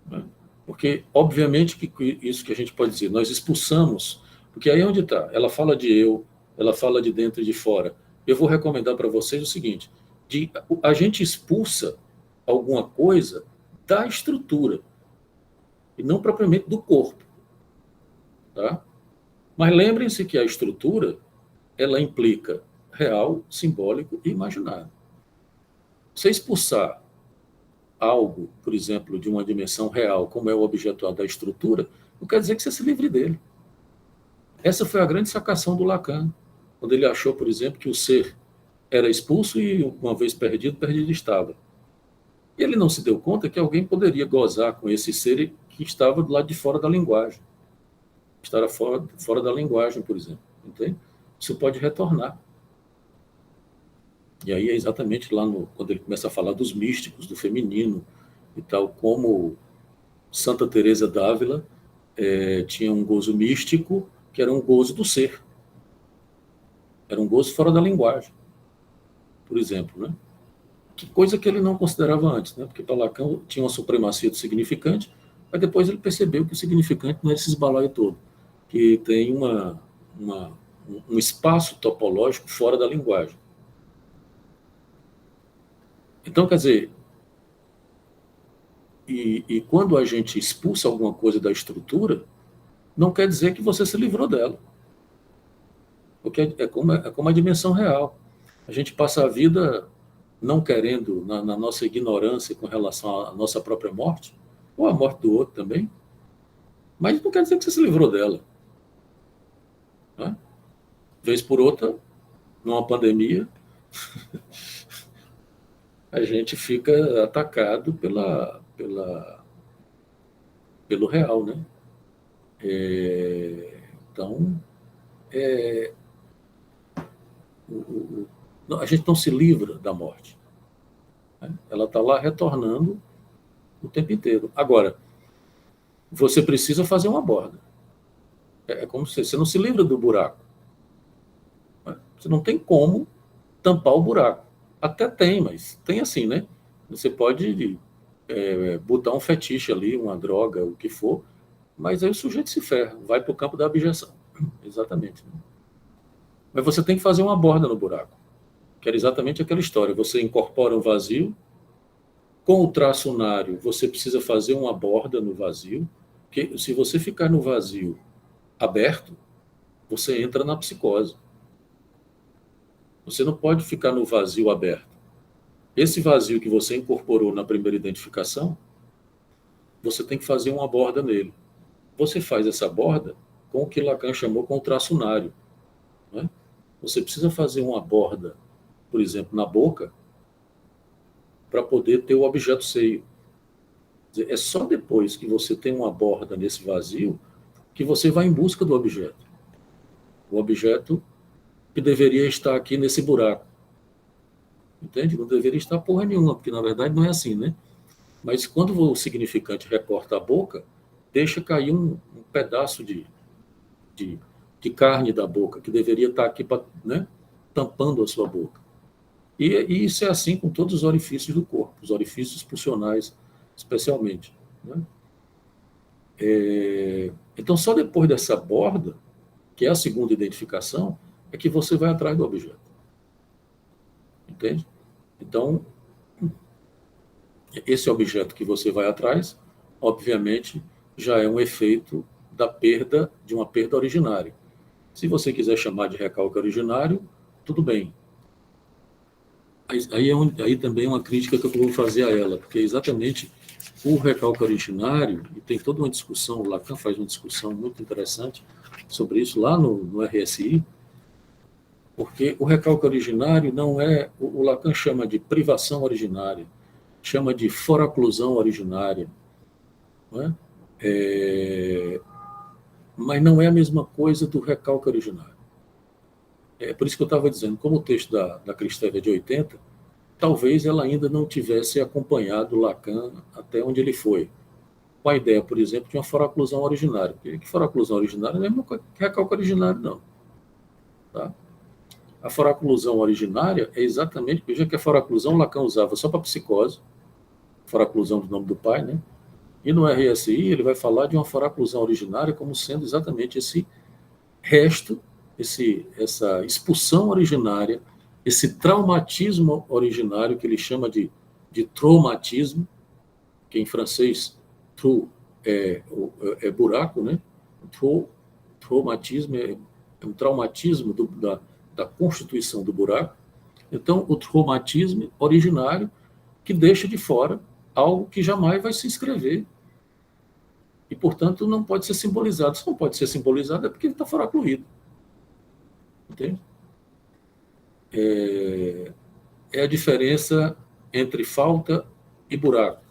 Né? Porque, obviamente, que isso que a gente pode dizer, nós expulsamos, porque aí é onde está. Ela fala de eu, ela fala de dentro e de fora. Eu vou recomendar para vocês o seguinte: a gente expulsa alguma coisa da estrutura, e não propriamente do corpo. Tá? Mas lembrem-se que a estrutura, ela implica real, simbólico e imaginário. Você expulsar algo, por exemplo, de uma dimensão real, como é o objetual da estrutura, não quer dizer que você se livre dele. Essa foi a grande sacação do Lacan, quando ele achou, por exemplo, que o ser era expulso e, uma vez perdido, perdido estava. E ele não se deu conta que alguém poderia gozar com esse ser que estava do lado de fora da linguagem. Estar fora da linguagem, por exemplo. Entende? Isso pode retornar. E aí é exatamente lá quando ele começa a falar dos místicos, do feminino e tal, como Santa Teresa d'Ávila tinha um gozo místico que era um gozo do ser. Era um gozo fora da linguagem, por exemplo, né? Que coisa que ele não considerava antes, né? Porque para Lacan tinha uma supremacia do significante, mas depois ele percebeu que o significante não é esse balaio todo, que tem um espaço topológico fora da linguagem. Então, quer dizer, e quando a gente expulsa alguma coisa da estrutura, não quer dizer que você se livrou dela. Porque é como a dimensão real. A gente passa a vida não querendo, na nossa ignorância com relação à nossa própria morte, ou à morte do outro também, mas não quer dizer que você se livrou dela. Né? Vez por outra, numa pandemia, a gente fica atacado pelo real, né? Então, a gente não se livra da morte. Né? Ela está lá retornando o tempo inteiro. Agora, você precisa fazer uma borda. É como se você não se livra do buraco. Né? Você não tem como tampar o buraco. Até tem, mas tem assim, né? Você pode botar um fetiche ali, uma droga, o que for, mas aí o sujeito se ferra, vai para o campo da abjeção. Exatamente. Né? Mas você tem que fazer uma borda no buraco, que era exatamente aquela história. Você incorpora um vazio, com o traço unário, você precisa fazer uma borda no vazio, porque se você ficar no vazio aberto, você entra na psicose. Você não pode ficar no vazio aberto. Esse vazio que você incorporou na primeira identificação, você tem que fazer uma borda nele. Você faz essa borda com o que Lacan chamou com o traço unário. Né? Você precisa fazer uma borda, por exemplo, na boca, para poder ter o objeto seio. É só depois que você tem uma borda nesse vazio que você vai em busca do objeto. O objeto que deveria estar aqui nesse buraco. Entende? Não deveria estar porra nenhuma, porque na verdade não é assim, né? Mas quando o significante recorta a boca, deixa cair um pedaço de carne da boca, que deveria estar aqui, né, tampando a sua boca. E isso é assim com todos os orifícios do corpo, os orifícios pulsionais, especialmente. Né? Então, só depois dessa borda, que é a segunda identificação, é que você vai atrás do objeto. Entende? Então, esse objeto que você vai atrás, obviamente, já é um efeito de uma perda originária. Se você quiser chamar de recalque originário, tudo bem. Aí também é uma crítica que eu vou fazer a ela, porque exatamente o recalque originário, e tem toda uma discussão, o Lacan faz uma discussão muito interessante sobre isso lá no RSI, porque o recalque originário não é, o Lacan chama de privação originária, chama de foraclusão originária, não é? Mas não é a mesma coisa do recalque originário. É por isso que eu estava dizendo, como o texto da Kristeva é de 80, talvez ela ainda não tivesse acompanhado Lacan até onde ele foi. Com a ideia, por exemplo, de uma foraclusão originária. Porque foraclusão originária não é a mesma coisa que recalque originário, não. Tá? A foraclusão originária é exatamente, veja que a foraclusão Lacan usava só para psicose, foraclusão do nome do pai, né? E no RSI ele vai falar de uma foraclusão originária como sendo exatamente esse resto, essa expulsão originária, esse traumatismo originário que ele chama de traumatismo, que em francês trou é buraco, né? Traumatismo é um traumatismo da constituição do buraco. Então, o traumatismo originário que deixa de fora algo que jamais vai se inscrever e, portanto, não pode ser simbolizado. Se não pode ser simbolizado é porque ele está foracluído. Entende? É a diferença entre falta e buraco,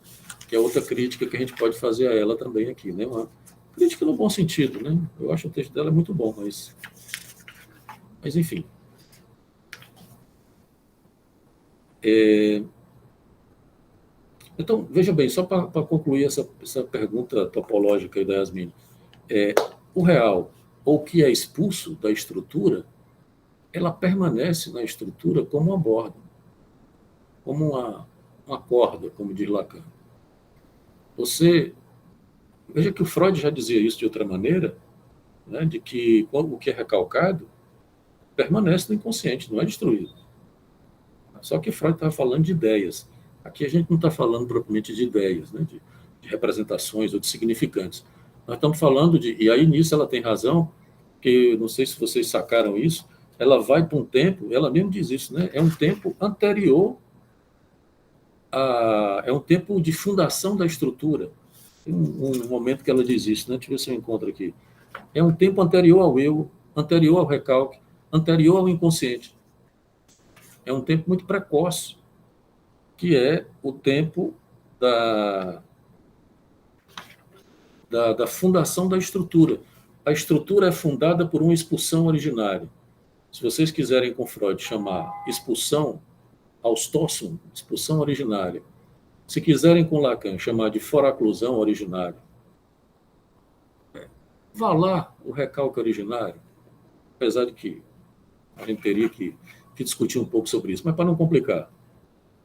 que é outra crítica que a gente pode fazer a ela também aqui, né? Uma crítica no bom sentido, né? Eu acho o texto dela muito bom, mas enfim. Então, veja bem, só para concluir essa pergunta topológica aí da Yasmin, o real, ou que é expulso da estrutura, ela permanece na estrutura como uma borda, como uma corda, como diz Lacan. Veja que o Freud já dizia isso de outra maneira, né, de que o que é recalcado permanece no inconsciente, não é destruído. Só que Freud estava falando de ideias. Aqui a gente não está falando propriamente de ideias, né, de representações ou de significantes. Nós estamos falando e aí nisso ela tem razão, que não sei se vocês sacaram isso, ela vai para um tempo, ela mesmo diz isso, né, é um tempo anterior, é um tempo de fundação da estrutura. Tem um momento que ela diz isso, né, deixa eu ver se eu encontro aqui. É um tempo anterior ao eu, anterior ao recalque, anterior ao inconsciente. É um tempo muito precoce, que é o tempo da fundação da estrutura. A estrutura é fundada por uma expulsão originária. Se vocês quiserem com Freud chamar expulsão, austossum, expulsão originária. Se quiserem com Lacan chamar de foraclusão originária, vá lá o recalque originário, apesar de que a gente teria que discutir um pouco sobre isso, mas para não complicar.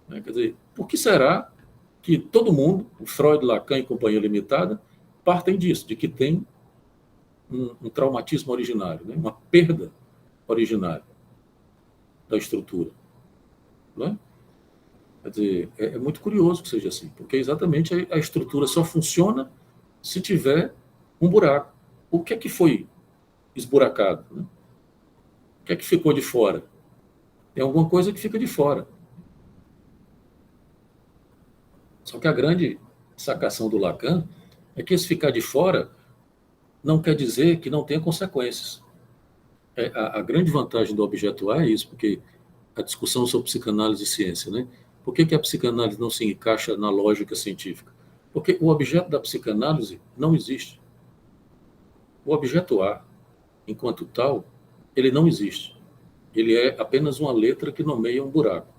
Né? Quer dizer, por que será que todo mundo, Freud, Lacan e Companhia Limitada, partem disso, de que tem um traumatismo originário, né? Uma perda originária da estrutura. Não é? Quer dizer, é muito curioso que seja assim, porque exatamente a estrutura só funciona se tiver um buraco. O que é que foi esburacado? Né? O que é que ficou de fora? Tem alguma coisa que fica de fora. Só que a grande sacação do Lacan é que esse ficar de fora não quer dizer que não tenha consequências. A grande vantagem do objeto A é isso, porque a discussão sobre psicanálise e ciência, né? Por que a psicanálise não se encaixa na lógica científica? Porque o objeto da psicanálise não existe. O objeto A, enquanto tal, ele não existe. Ele é apenas uma letra que nomeia um buraco.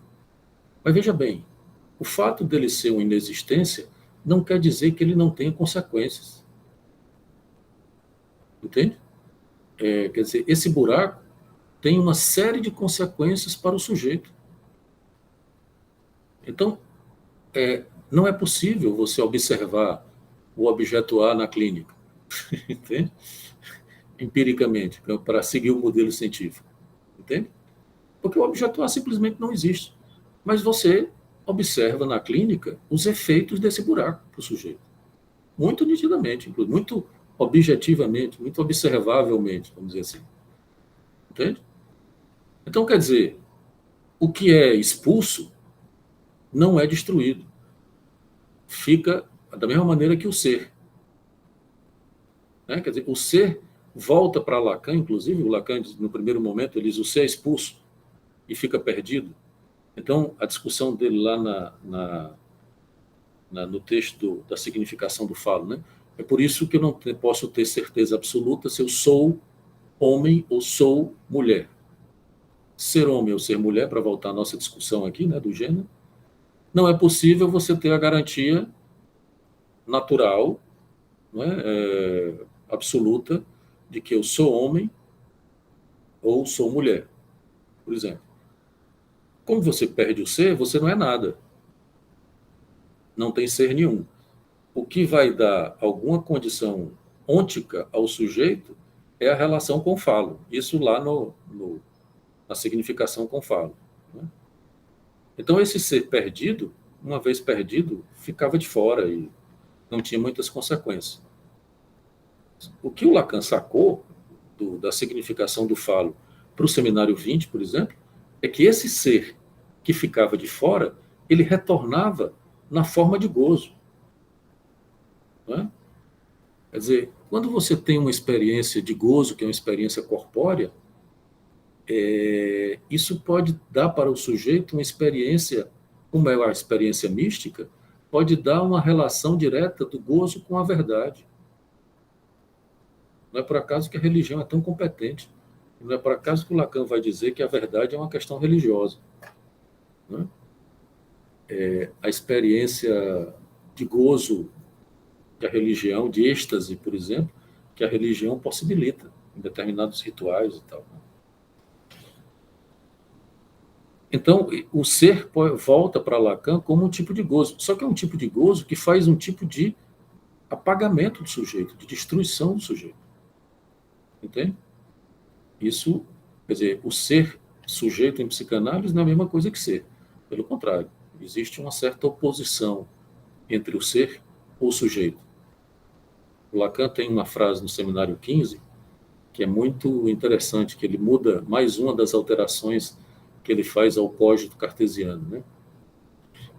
Mas veja bem, o fato dele ser uma inexistência não quer dizer que ele não tenha consequências. Entende? Quer dizer, esse buraco tem uma série de consequências para o sujeito. Então, não é possível você observar o objeto A na clínica, entende? Empiricamente, para seguir o modelo científico, entende? Porque o objeto A simplesmente não existe. Mas você observa na clínica os efeitos desse buraco para o sujeito. Muito nitidamente, muito objetivamente, muito observavelmente, vamos dizer assim. Entende? Então, quer dizer, o que é expulso não é destruído. Fica da mesma maneira que o ser. Né? Quer dizer, o ser volta para Lacan, inclusive, o Lacan, no primeiro momento, ele diz o ser é expulso e fica perdido. Então, a discussão dele lá no texto da significação do falo, né? É por isso que eu não posso ter certeza absoluta se eu sou homem ou sou mulher. Ser homem ou ser mulher, para voltar à nossa discussão aqui, né, do gênero, não é possível você ter a garantia natural, não é, absoluta, de que eu sou homem ou sou mulher, por exemplo. Como você perde o ser, você não é nada. Não tem ser nenhum. O que vai dar alguma condição ôntica ao sujeito é a relação com o falo. Isso lá na significação com o falo. Né? Então, esse ser perdido, uma vez perdido, ficava de fora e não tinha muitas consequências. O que o Lacan sacou da significação do falo para o seminário 20, por exemplo, é que esse ser que ficava de fora, ele retornava na forma de gozo. Não é? Quer dizer, quando você tem uma experiência de gozo, que é uma experiência corpórea, isso pode dar para o sujeito uma experiência, como é a experiência mística, pode dar uma relação direta do gozo com a verdade. Não é por acaso que a religião é tão competente. Não é por acaso que o Lacan vai dizer que a verdade é uma questão religiosa. Não é? A experiência de gozo que a religião, de êxtase, por exemplo, que a religião possibilita em determinados rituais e tal. Então, o ser volta para Lacan como um tipo de gozo. Só que é um tipo de gozo que faz um tipo de apagamento do sujeito, de destruição do sujeito. Entende? Isso, quer dizer, o ser sujeito em psicanálise não é a mesma coisa que ser. Pelo contrário, existe uma certa oposição entre o ser ou o sujeito. O Lacan tem uma frase no Seminário 15 que é muito interessante, que ele muda mais uma das alterações que ele faz ao cógito cartesiano. Né?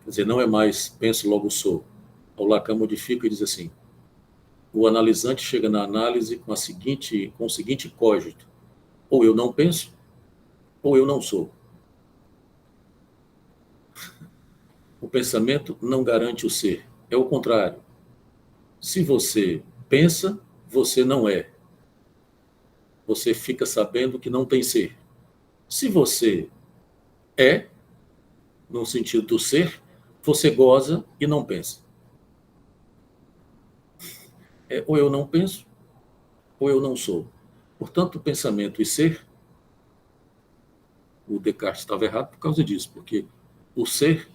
Quer dizer, não é mais penso, logo sou. O Lacan modifica e diz assim, o analisante chega na análise com o seguinte cógito, ou eu não penso, ou eu não sou. O pensamento não garante o ser, é o contrário. Se você pensa, você não é. Você fica sabendo que não tem ser. Se você é, no sentido do ser, você goza e não pensa. Ou eu não penso, ou eu não sou. Portanto, pensamento e ser, o Descartes estava errado por causa disso, porque o ser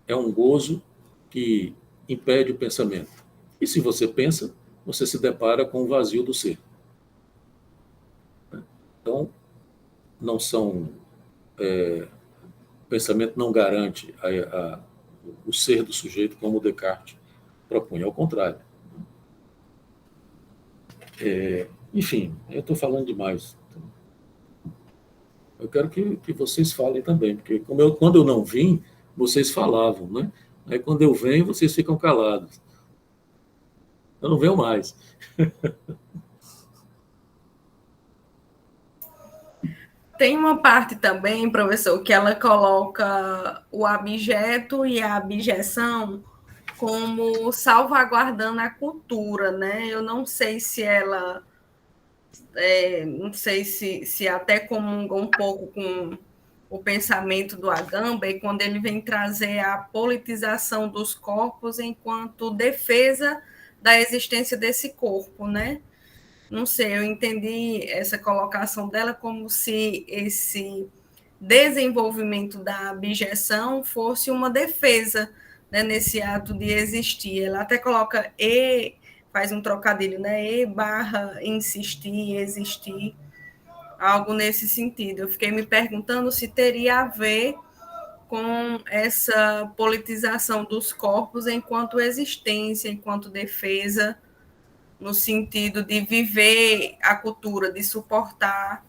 é um gozo que impede o pensamento. E se você pensa, você se depara com o vazio do ser. Então, não são... o pensamento não garante o ser do sujeito como o Descartes propunha, ao contrário. Enfim, eu estou falando demais. Eu quero que vocês falem também, porque quando eu não vim, vocês falavam, né? Aí quando eu venho, vocês ficam calados. Eu não venho mais. Tem uma parte também, professor, que ela coloca o abjeto e a abjeção como salvaguardando a cultura, né? Eu não sei se ela, não sei se até comunga um pouco com o pensamento do Agamben, quando ele vem trazer a politização dos corpos enquanto defesa da existência desse corpo, né? Não sei, eu entendi essa colocação dela como se esse desenvolvimento da abjeção fosse uma defesa, né, nesse ato de existir. Ela até coloca faz um trocadilho, né? insistir, existir, algo nesse sentido. Eu fiquei me perguntando se teria a ver com essa politização dos corpos enquanto existência, enquanto defesa, no sentido de viver a cultura, de suportar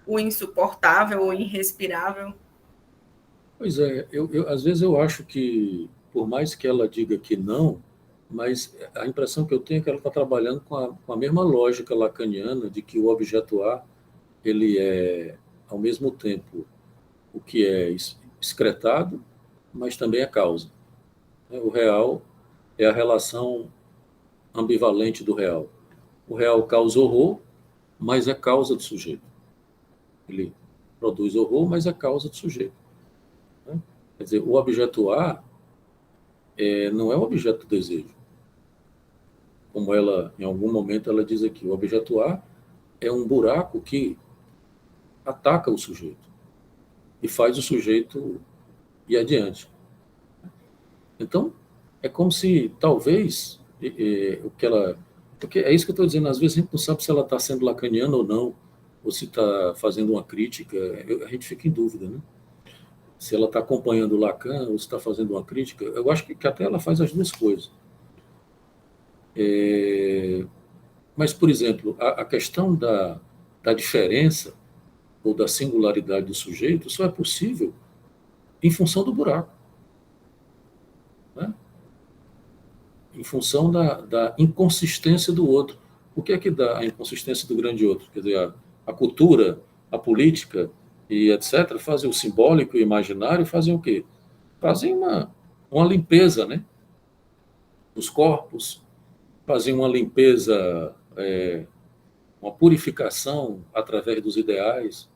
o insuportável ou irrespirável. Pois é, às vezes eu acho que, por mais que ela diga que não, mas a impressão que eu tenho é que ela está trabalhando com a mesma lógica lacaniana de que o objeto A, ele é, ao mesmo tempo, o que é excretado, mas também é causa. O real é a relação ambivalente do real. O real causa horror, mas é causa do sujeito. Ele produz horror, mas é causa do sujeito. Quer dizer, o objeto A não é o objeto do desejo. Como ela, em algum momento, ela diz aqui, o objeto A é um buraco que ataca o sujeito e faz o sujeito ir adiante. Então, é como se, talvez, o que ela... Porque é isso que eu estou dizendo, às vezes a gente não sabe se ela está sendo lacaniana ou não, ou se está fazendo uma crítica, a gente fica em dúvida, né? Se ela está acompanhando o Lacan ou se está fazendo uma crítica. Eu acho que até ela faz as duas coisas. Mas, por exemplo, a questão da diferença ou da singularidade do sujeito só é possível em função do buraco, né? Em função da inconsistência do outro. O que é que dá a inconsistência do grande outro? Quer dizer, a cultura, a política e etc. fazem o simbólico e o imaginário, fazem o quê? Fazem uma limpeza, né? Dos corpos, fazem uma limpeza, uma purificação através dos ideais,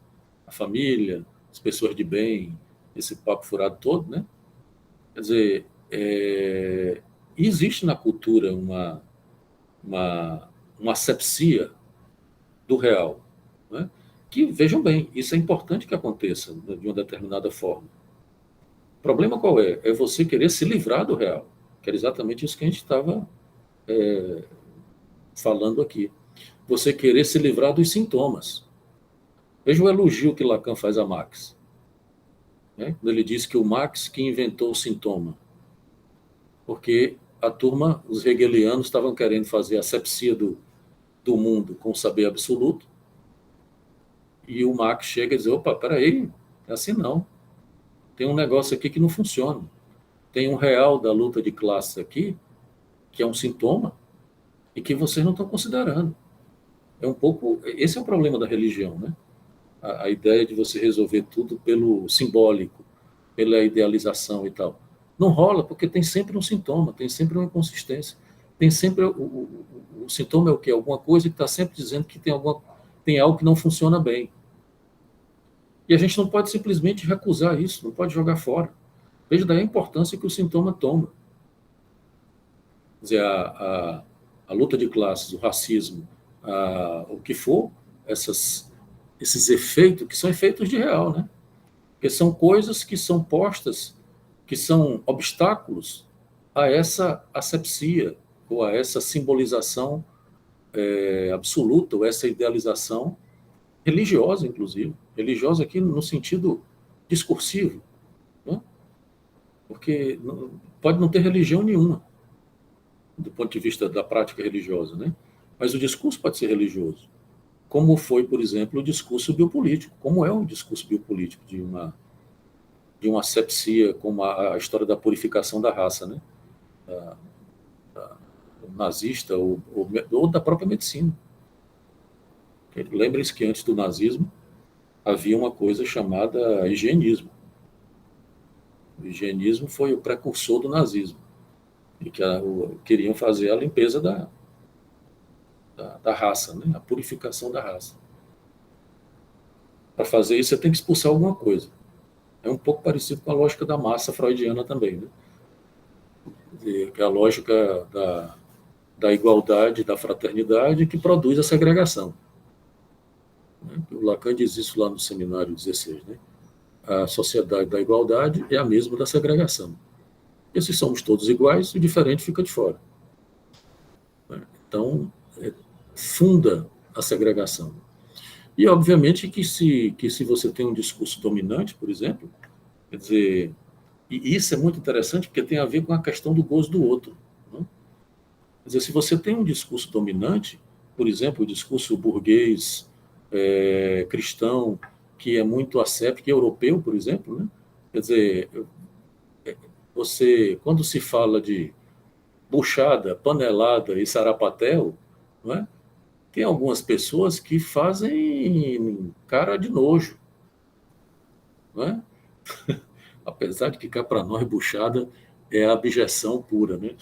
a família, as pessoas de bem, esse papo furado todo, né? Quer dizer, existe na cultura uma asepsia do real, né? Que, vejam bem, isso é importante que aconteça de uma determinada forma. O problema qual é? É você querer se livrar do real, que era exatamente isso que a gente estava falando aqui. Você querer se livrar dos sintomas. Veja o elogio que Lacan faz a Marx, né? Quando ele diz que o Marx que inventou o sintoma, porque a turma, os hegelianos, estavam querendo fazer a asepsia do mundo com o saber absoluto, e o Marx chega e diz, opa, peraí, é assim não. Tem um negócio aqui que não funciona. Tem um real da luta de classes aqui, que é um sintoma, e que vocês não estão considerando. Esse é o problema da religião, né? A ideia de você resolver tudo pelo simbólico, pela idealização e tal. Não rola, porque tem sempre um sintoma, tem sempre uma inconsistência. Tem sempre o sintoma é o quê? Alguma coisa que está sempre dizendo que tem algo que não funciona bem. E a gente não pode simplesmente recusar isso, não pode jogar fora. Veja daí a importância que o sintoma toma. Quer dizer, a luta de classes, o racismo, o que for, esses efeitos, que são efeitos de real, né? Porque são coisas que são postas, que são obstáculos a essa asepsia, ou a essa simbolização absoluta, ou essa idealização religiosa, inclusive. Religiosa aqui no sentido discursivo, né? Porque pode não ter religião nenhuma, do ponto de vista da prática religiosa, né? Mas o discurso pode ser religioso. como foi, por exemplo, o discurso biopolítico, como é um discurso biopolítico de uma asepsia, como a história da purificação da raça, né? Nazista ou da própria medicina. Lembrem-se que antes do nazismo havia uma coisa chamada higienismo. O higienismo foi o precursor do nazismo, e que queriam fazer a limpeza da raça, né? A purificação da raça. Para fazer isso, você tem que expulsar alguma coisa. É um pouco parecido com a lógica da massa freudiana também, né? Que é a lógica da igualdade, da fraternidade, que produz a segregação. O Lacan diz isso lá no seminário 16, né? A sociedade da igualdade é a mesma da segregação. E se somos todos iguais, o diferente fica de fora. Então, funda a segregação. E, obviamente, que se você tem um discurso dominante, por exemplo, quer dizer, e isso é muito interessante porque tem a ver com a questão do gozo do outro. Né? Quer dizer, se você tem um discurso dominante, por exemplo, o discurso burguês, cristão, que é muito asséptico, europeu, por exemplo, né? Quer dizer, quando se fala de buchada, panelada e sarapatel, não é? Tem algumas pessoas que fazem cara de nojo, não é? Apesar de que cá para nós buchada é a abjeção pura, né?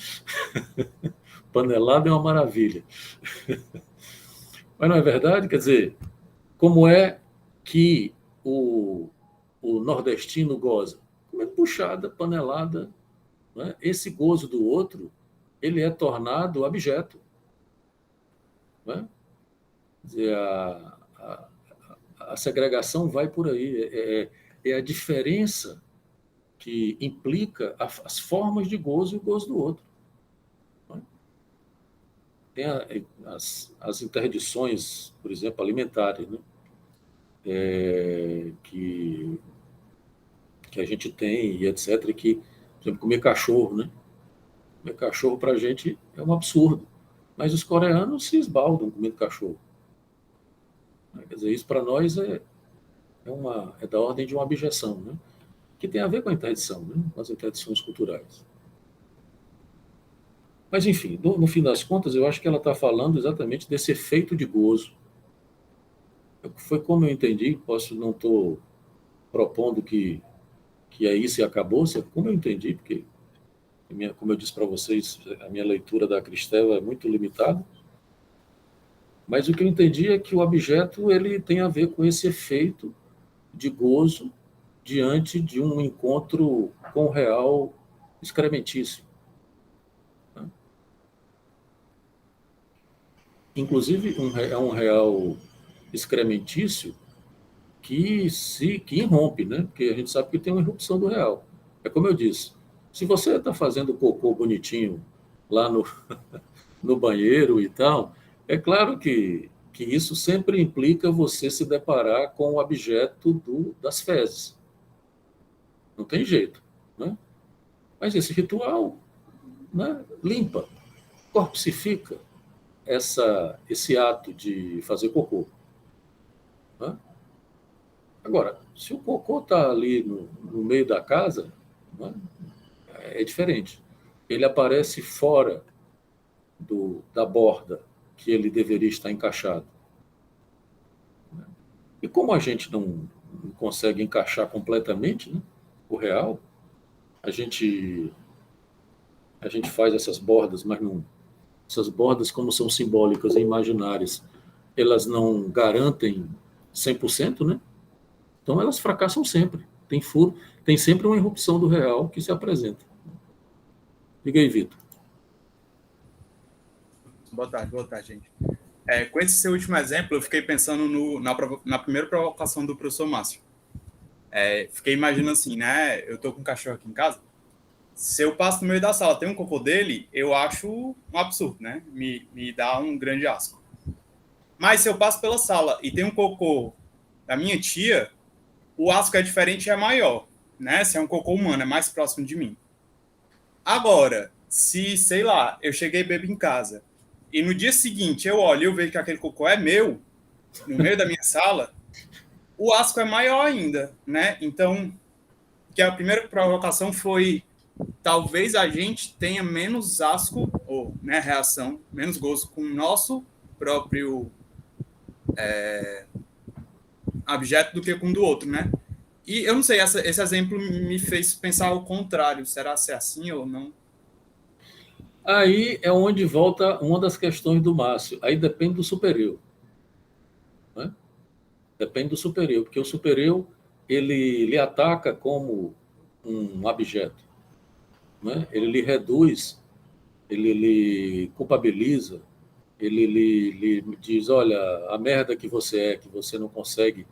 Panelada é uma maravilha. Mas não é verdade? Quer dizer, como é que o nordestino goza? Comendo buchada, panelada, né? Esse gozo do outro, ele é tornado abjeto. Né? Quer dizer, a segregação vai por aí. É a diferença que implica as formas de gozo e o gozo do outro. Né? Tem as interdições, por exemplo, alimentares, né? Que a gente tem, e etc., que, por exemplo, comer cachorro, né? Comer cachorro para a gente é um absurdo. Mas os coreanos se esbaldam comendo cachorro. Quer dizer, isso para nós é da ordem de uma abjeção, né? Que tem a ver com a interdição, né? Com as interdições culturais. Mas, enfim, no fim das contas, eu acho que ela está falando exatamente desse efeito de gozo. Foi como eu entendi, não estou propondo que é isso e acabou, como eu entendi, porque, como eu disse para vocês, a minha leitura da Cristeva é muito limitada, mas o que eu entendi é que o abjeto ele tem a ver com esse efeito de gozo diante de um encontro com o real excrementício. Inclusive, é um real excrementício que irrompe, né? Porque a gente sabe que tem uma irrupção do real. É como eu disse, se você está fazendo cocô bonitinho lá no banheiro e tal, é claro que isso sempre implica você se deparar com o abjeto das fezes. Não tem jeito, né? Mas esse ritual, né, limpa, corpsifica esse ato de fazer cocô. Né? Agora, se o cocô está ali no meio da casa, né, é diferente. Ele aparece fora da borda que ele deveria estar encaixado. E como a gente não consegue encaixar completamente, né, o real, a gente faz essas bordas, mas não. Essas bordas, como são simbólicas e imaginárias, elas não garantem 100%, né? Então elas fracassam sempre. Tem furo, tem sempre uma irrupção do real que se apresenta. Diga aí, Vitor. Boa tarde, gente. Com esse seu último exemplo, eu fiquei pensando na primeira provocação do professor Márcio. Fiquei imaginando assim, né? Eu tô com um cachorro aqui em casa. Se eu passo no meio da sala, tem um cocô dele, eu acho um absurdo, né? Me dá um grande asco. Mas se eu passo pela sala e tem um cocô da minha tia, o asco é diferente e é maior, né? Se é um cocô humano, é mais próximo de mim. Agora, se, sei lá, eu cheguei bêbado em casa e no dia seguinte eu olho e eu vejo que aquele cocô é meu, no meio da minha sala, o asco é maior ainda, né? Então, que a primeira provocação foi talvez a gente tenha menos asco, ou né, reação, menos gozo com o nosso próprio objeto do que com o do outro, né? E eu não sei, esse exemplo me fez pensar o contrário. Será se é assim ou não? Aí é onde volta uma das questões do Márcio. Aí depende do superior, né? Depende do superior, porque o superior ele lhe ataca como um objeto, né? Ele lhe reduz, ele lhe culpabiliza, ele lhe diz, olha, a merda que você não consegue.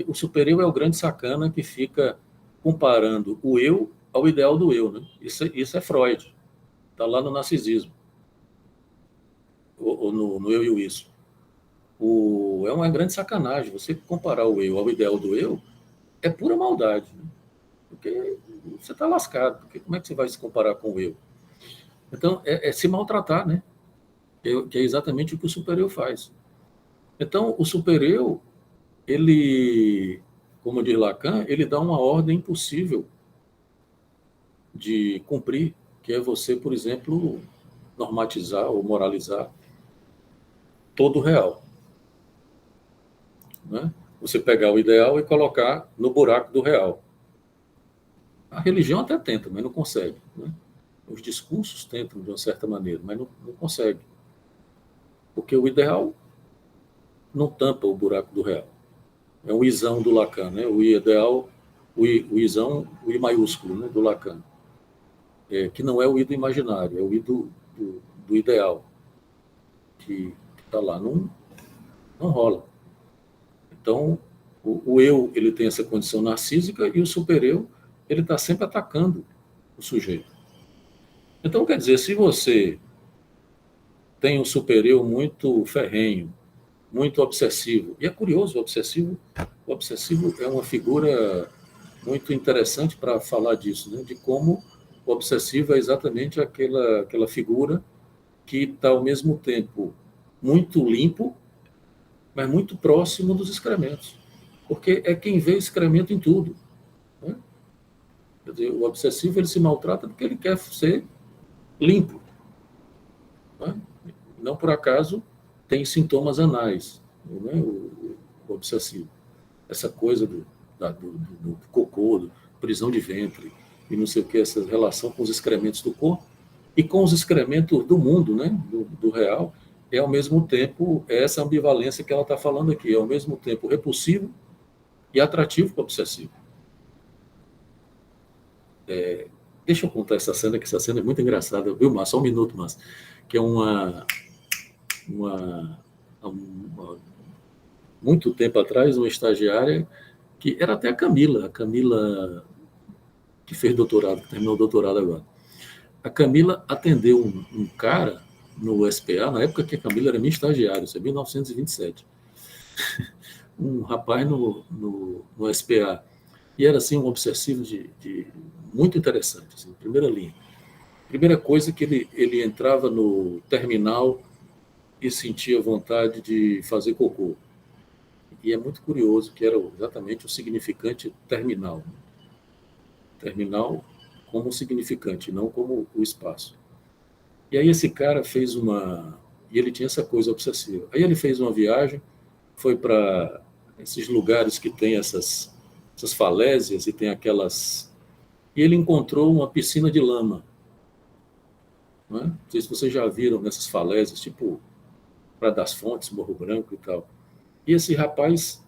O superior é o grande sacana que fica comparando o eu ao ideal do eu, né? Isso é Freud, está lá no narcisismo, ou no eu e o isso. É uma grande sacanagem. Você comparar o eu ao ideal do eu é pura maldade, né? Porque você está lascado. Porque como é que você vai se comparar com o eu? Então, é se maltratar, né? Que é exatamente o que o superior faz. Então, o superior, ele, como diz Lacan, ele dá uma ordem impossível de cumprir, que é você, por exemplo, normatizar ou moralizar todo o real, né? Você pegar o ideal e colocar no buraco do real. A religião até tenta, mas não consegue, né? Os discursos tentam de uma certa maneira, mas não consegue. Porque o ideal não tampa o buraco do real. É o isão do Lacan, né? O ideal, o isão, o I maiúsculo, né? Do Lacan. Que não é o I do imaginário, é o I do ideal, que está lá. Não rola. Então, o eu ele tem essa condição narcísica e o supereu ele está sempre atacando o sujeito. Então, quer dizer, se você tem um supereu muito ferrenho, muito obsessivo, e é curioso, o obsessivo é uma figura muito interessante para falar disso, né? De como o obsessivo é exatamente aquela figura que está ao mesmo tempo muito limpo, mas muito próximo dos excrementos. Porque é quem vê excremento em tudo, né? Quer dizer, o obsessivo ele se maltrata porque ele quer ser limpo, né? Não por acaso tem sintomas anais, né? O obsessivo. Essa coisa do cocô, prisão de ventre, e não sei o que, essa relação com os excrementos do corpo e com os excrementos do mundo, né? do real, é ao mesmo tempo essa ambivalência que ela está falando aqui, é ao mesmo tempo repulsivo e atrativo para o obsessivo. Deixa eu contar essa cena, que essa cena é muito engraçada, viu, Márcio? Só um minuto, Márcio. Que é muito tempo atrás, uma estagiária, que era até a Camila que fez doutorado, que terminou o doutorado agora. A Camila atendeu um cara no SPA, na época que a Camila era minha estagiária, isso é 1927. Um rapaz no SPA. E era assim um obsessivo muito interessante, assim, primeira linha. Primeira coisa que ele entrava no terminal e sentia vontade de fazer cocô. E é muito curioso que era exatamente o significante terminal. Terminal como significante, não como o espaço. E aí esse cara fez e ele tinha essa coisa obsessiva. Aí ele fez uma viagem, foi para esses lugares que tem essas falésias e tem aquelas... E ele encontrou uma piscina de lama. Não sei se vocês já viram nessas falésias, tipo Praia das Fontes, Morro Branco e tal. E esse rapaz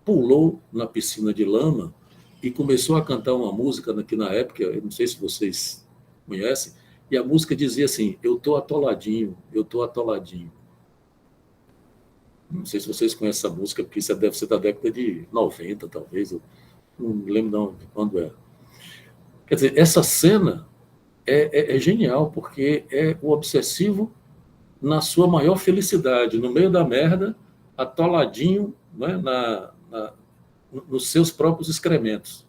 pulou na piscina de lama e começou a cantar uma música que na época, eu não sei se vocês conhecem, e a música dizia assim, eu tô atoladinho. Não sei se vocês conhecem essa música, porque isso deve ser da década de 90, talvez, eu não me lembro de quando era. Quer dizer, essa cena é genial, porque é o obsessivo na sua maior felicidade, no meio da merda, atoladinho, né, nos seus próprios excrementos.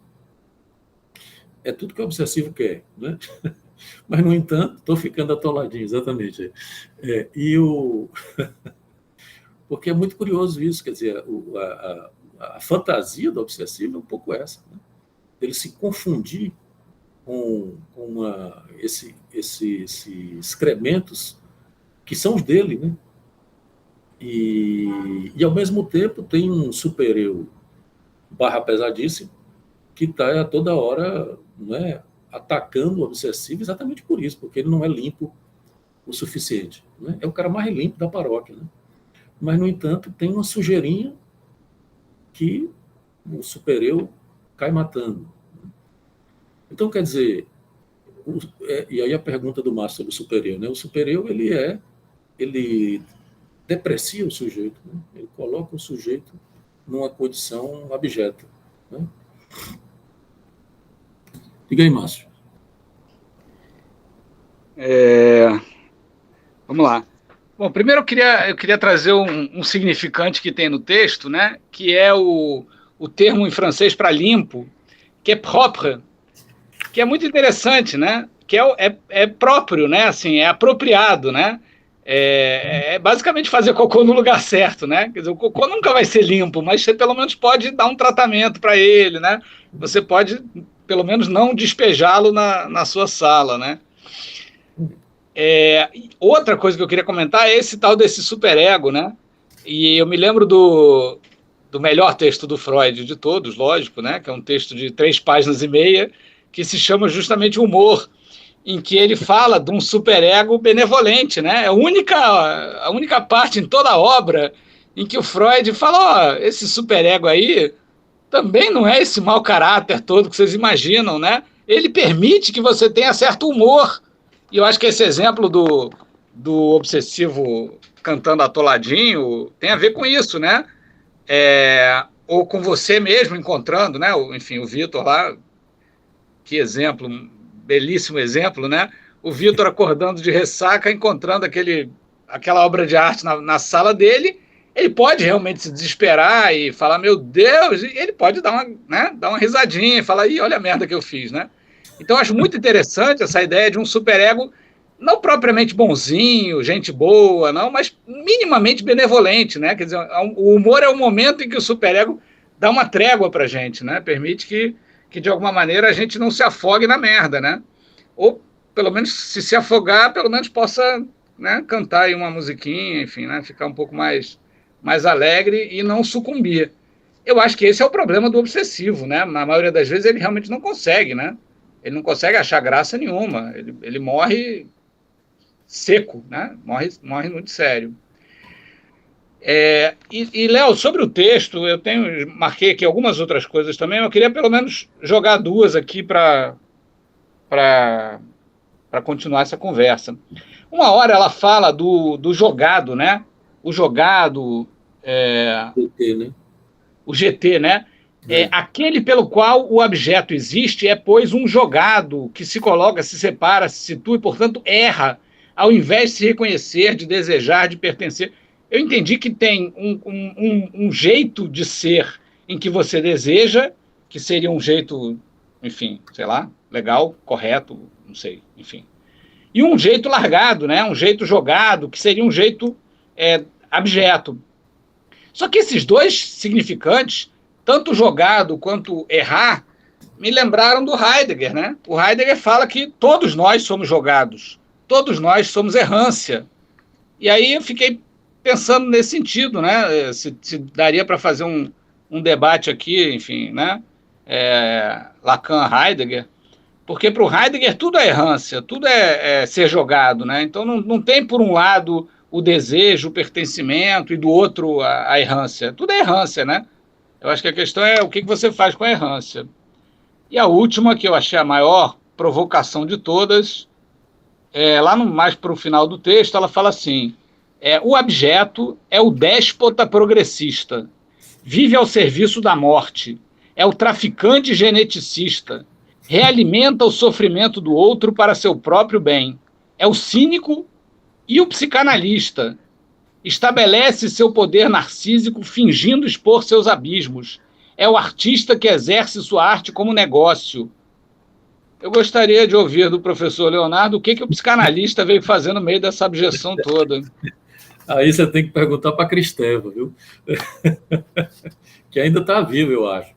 É tudo que o obsessivo quer, né? Mas, no entanto, estou ficando atoladinho, exatamente. Porque é muito curioso isso, quer dizer, a fantasia do obsessivo é um pouco essa, né? Ele se confundir com esses excrementos que são os dele, né? E ao mesmo tempo tem um super-eu barra pesadíssimo que está a toda hora, né, atacando o obsessivo exatamente por isso, porque ele não é limpo o suficiente, né? É o cara mais limpo da paróquia, né? Mas, no entanto, tem uma sujeirinha que o super-eu cai matando. Então, quer dizer, e aí a pergunta do Márcio sobre o super-eu, né? O super-eu, ele deprecia o sujeito, né? Ele coloca o sujeito numa condição abjeta, né? Diga aí, Márcio. Vamos lá. Bom, primeiro eu queria trazer um significante que tem no texto, né? Que é o termo em francês para limpo, que é propre, que é muito interessante, né? Que é próprio, né? Assim, é apropriado, né? É basicamente fazer cocô no lugar certo, né? Quer dizer, o cocô nunca vai ser limpo, mas você pelo menos pode dar um tratamento para ele, né? Você pode, pelo menos, não despejá-lo na sua sala, né? Outra coisa que eu queria comentar é esse tal desse superego, né? E eu me lembro do melhor texto do Freud de todos, lógico, né? Que é um texto de 3 páginas e meia, que se chama justamente Humor, em que ele fala de um superego benevolente, né? É a única parte em toda a obra em que o Freud fala, esse superego aí também não é esse mau caráter todo que vocês imaginam, né? Ele permite que você tenha certo humor. E eu acho que esse exemplo do obsessivo cantando atoladinho tem a ver com isso, né? Ou com você mesmo encontrando, né? Enfim, o Vitor lá, que exemplo, belíssimo exemplo, né? O Vitor acordando de ressaca, encontrando aquela obra de arte na sala dele, ele pode realmente se desesperar e falar, meu Deus, e ele pode dar uma risadinha e falar, olha a merda que eu fiz, né? Então, eu acho muito interessante essa ideia de um superego não propriamente bonzinho, gente boa, não, mas minimamente benevolente, né? Quer dizer, o humor é o momento em que o superego dá uma trégua pra gente, né? Permite que de alguma maneira a gente não se afogue na merda, né? Ou, pelo menos, se afogar, pelo menos possa, né, cantar aí uma musiquinha, enfim, né? Ficar um pouco mais alegre e não sucumbir. Eu acho que esse é o problema do obsessivo, né? Na maioria das vezes ele realmente não consegue, né? Ele não consegue achar graça nenhuma. Ele morre seco, né? Morre muito sério. Léo, sobre o texto, marquei aqui algumas outras coisas também, eu queria pelo menos jogar 2 aqui para continuar essa conversa. Uma hora ela fala do jogado, né? O jogado... GT, né? O GT, né? Aquele pelo qual o objeto existe é, pois, um jogado que se coloca, se separa, se situa e, portanto, erra, ao invés de se reconhecer, de desejar, de pertencer. Eu entendi que tem um jeito de ser em que você deseja, que seria um jeito, enfim, sei lá, legal, correto, não sei, enfim. E um jeito largado, né? Um jeito jogado, que seria um jeito abjeto. Só que esses 2 significantes, tanto jogado quanto errar, me lembraram do Heidegger, né? O Heidegger fala que todos nós somos jogados, todos nós somos errância. E aí eu fiquei pensando nesse sentido, né? Se daria para fazer um debate aqui, enfim, né? Lacan-Heidegger, porque para o Heidegger tudo é errância, tudo é ser jogado, né? Então não tem, por um lado, o desejo, o pertencimento, e do outro a errância. Tudo é errância, né? Eu acho que a questão é o que você faz com a errância. E a última, que eu achei a maior provocação de todas, lá mais para o final do texto, ela fala assim, o abjeto é o déspota progressista, vive ao serviço da morte, é o traficante geneticista, realimenta o sofrimento do outro para seu próprio bem, é o cínico e o psicanalista, estabelece seu poder narcísico fingindo expor seus abismos. É o artista que exerce sua arte como negócio. Eu gostaria de ouvir do professor Leonardo o que o psicanalista veio fazer no meio dessa abjeção toda. Aí você tem que perguntar para a Cristeva, viu? Que ainda está viva, eu acho.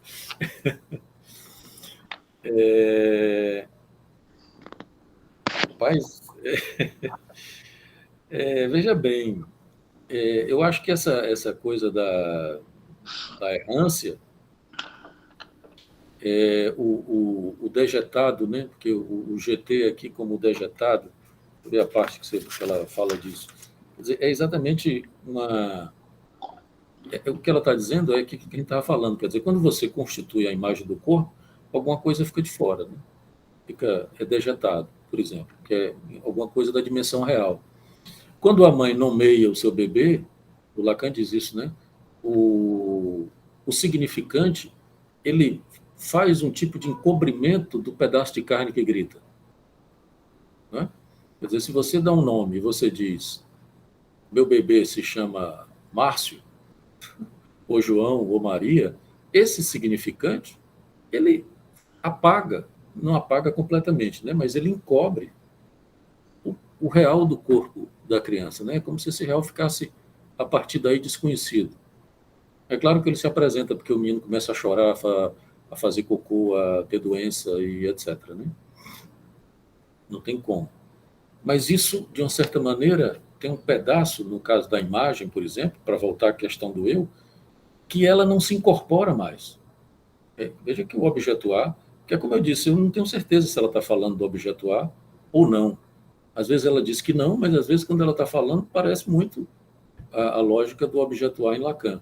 Rapaz, veja bem, eu acho que essa coisa da errância, o dejetado, né? Porque o GT aqui como dejetado, ver a parte que ela fala disso. Quer dizer, é exatamente o que ela está dizendo é que a gente estava falando. Quer dizer, quando você constitui a imagem do corpo, alguma coisa fica de fora, né? É dejetado, por exemplo, que é alguma coisa da dimensão real. Quando a mãe nomeia o seu bebê, o Lacan diz isso, né? O significante, ele faz um tipo de encobrimento do pedaço de carne que grita. Né? Quer dizer, se você dá um nome e você diz, meu bebê se chama Márcio, ou João, ou Maria, esse significante, ele apaga, não apaga completamente, né? Mas ele encobre o real do corpo da criança, né? Como se esse real ficasse, a partir daí, desconhecido. É claro que ele se apresenta porque o menino começa a chorar, a fazer cocô, a ter doença e etc. Né? Não tem como. Mas isso, de uma certa maneira, tem um pedaço, no caso da imagem, por exemplo, para voltar à questão do eu, que ela não se incorpora mais. Veja que o objeto A, que é como eu disse, eu não tenho certeza se ela está falando do objeto A ou não. Às vezes ela diz que não, mas às vezes quando ela está falando parece muito a lógica do objeto A em Lacan.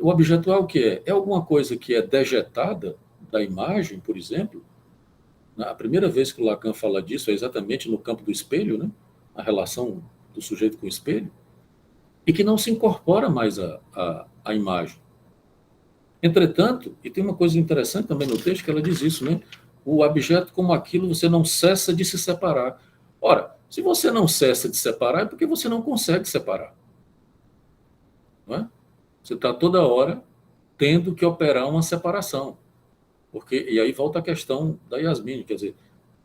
O objeto A o que é? É alguma coisa que é dejetada da imagem, por exemplo. A primeira vez que o Lacan fala disso é exatamente no campo do espelho, né? A relação do sujeito com o espelho, e que não se incorpora mais à imagem. Entretanto, e tem uma coisa interessante também no texto, que ela diz isso, né? O objeto como aquilo, você não cessa de se separar. Ora, se você não cessa de separar, é porque você não consegue separar. Não é? Você está toda hora tendo que operar uma separação. E aí volta a questão da Yasmine, quer dizer,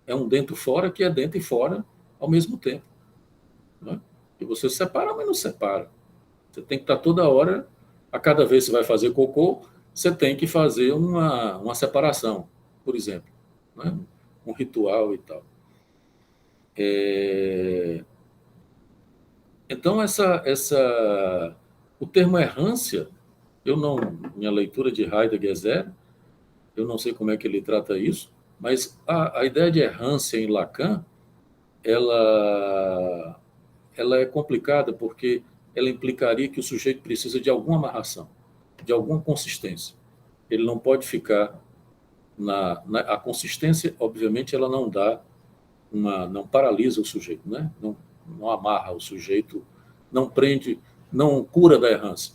é um dentro-fora que é dentro e fora ao mesmo tempo. Não é? E você separa, mas não separa. Você tem que estar toda hora, a cada vez que você vai fazer cocô, você tem que fazer uma separação, por exemplo. Não é? Um ritual e tal. Então, o termo errância, minha leitura de Heidegger é zero, eu não sei como é que ele trata isso, mas a ideia de errância em Lacan, ela é complicada porque ela implicaria que o sujeito precisa de alguma amarração, de alguma consistência. Ele não pode ficar a consistência, obviamente, ela não não paralisa o sujeito, né? Não amarra o sujeito, não prende, não cura da errância.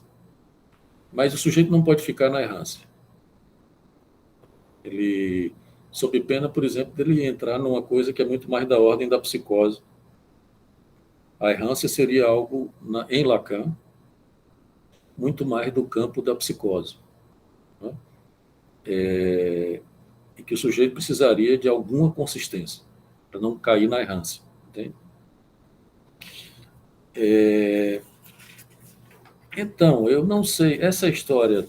Mas o sujeito não pode ficar na errância. Ele, sob pena, por exemplo, dele entrar numa coisa que é muito mais da ordem da psicose. A errância seria algo, em Lacan, muito mais do campo da psicose. Né? E que o sujeito precisaria de alguma consistência para não cair na errância. Entende? Então, eu não sei, essa história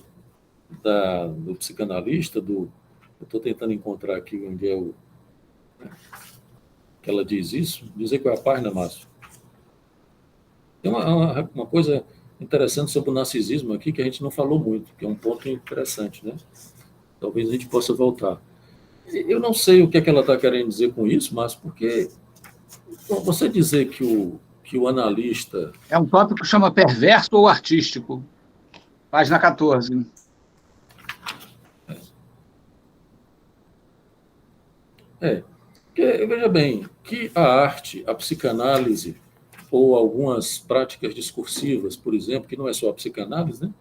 do psicanalista, eu estou tentando encontrar aqui onde é que ela diz isso, dizer qual é a página, Márcio. Tem uma coisa interessante sobre o narcisismo aqui que a gente não falou muito, que é um ponto interessante, né? Talvez a gente possa voltar. Eu não sei o que é que ela está querendo dizer com isso, mas porque você dizer que o analista... É um tópico que chama perverso ou artístico. Página 14. Veja bem, que a arte, a psicanálise, ou algumas práticas discursivas, por exemplo, que não é só a psicanálise, né?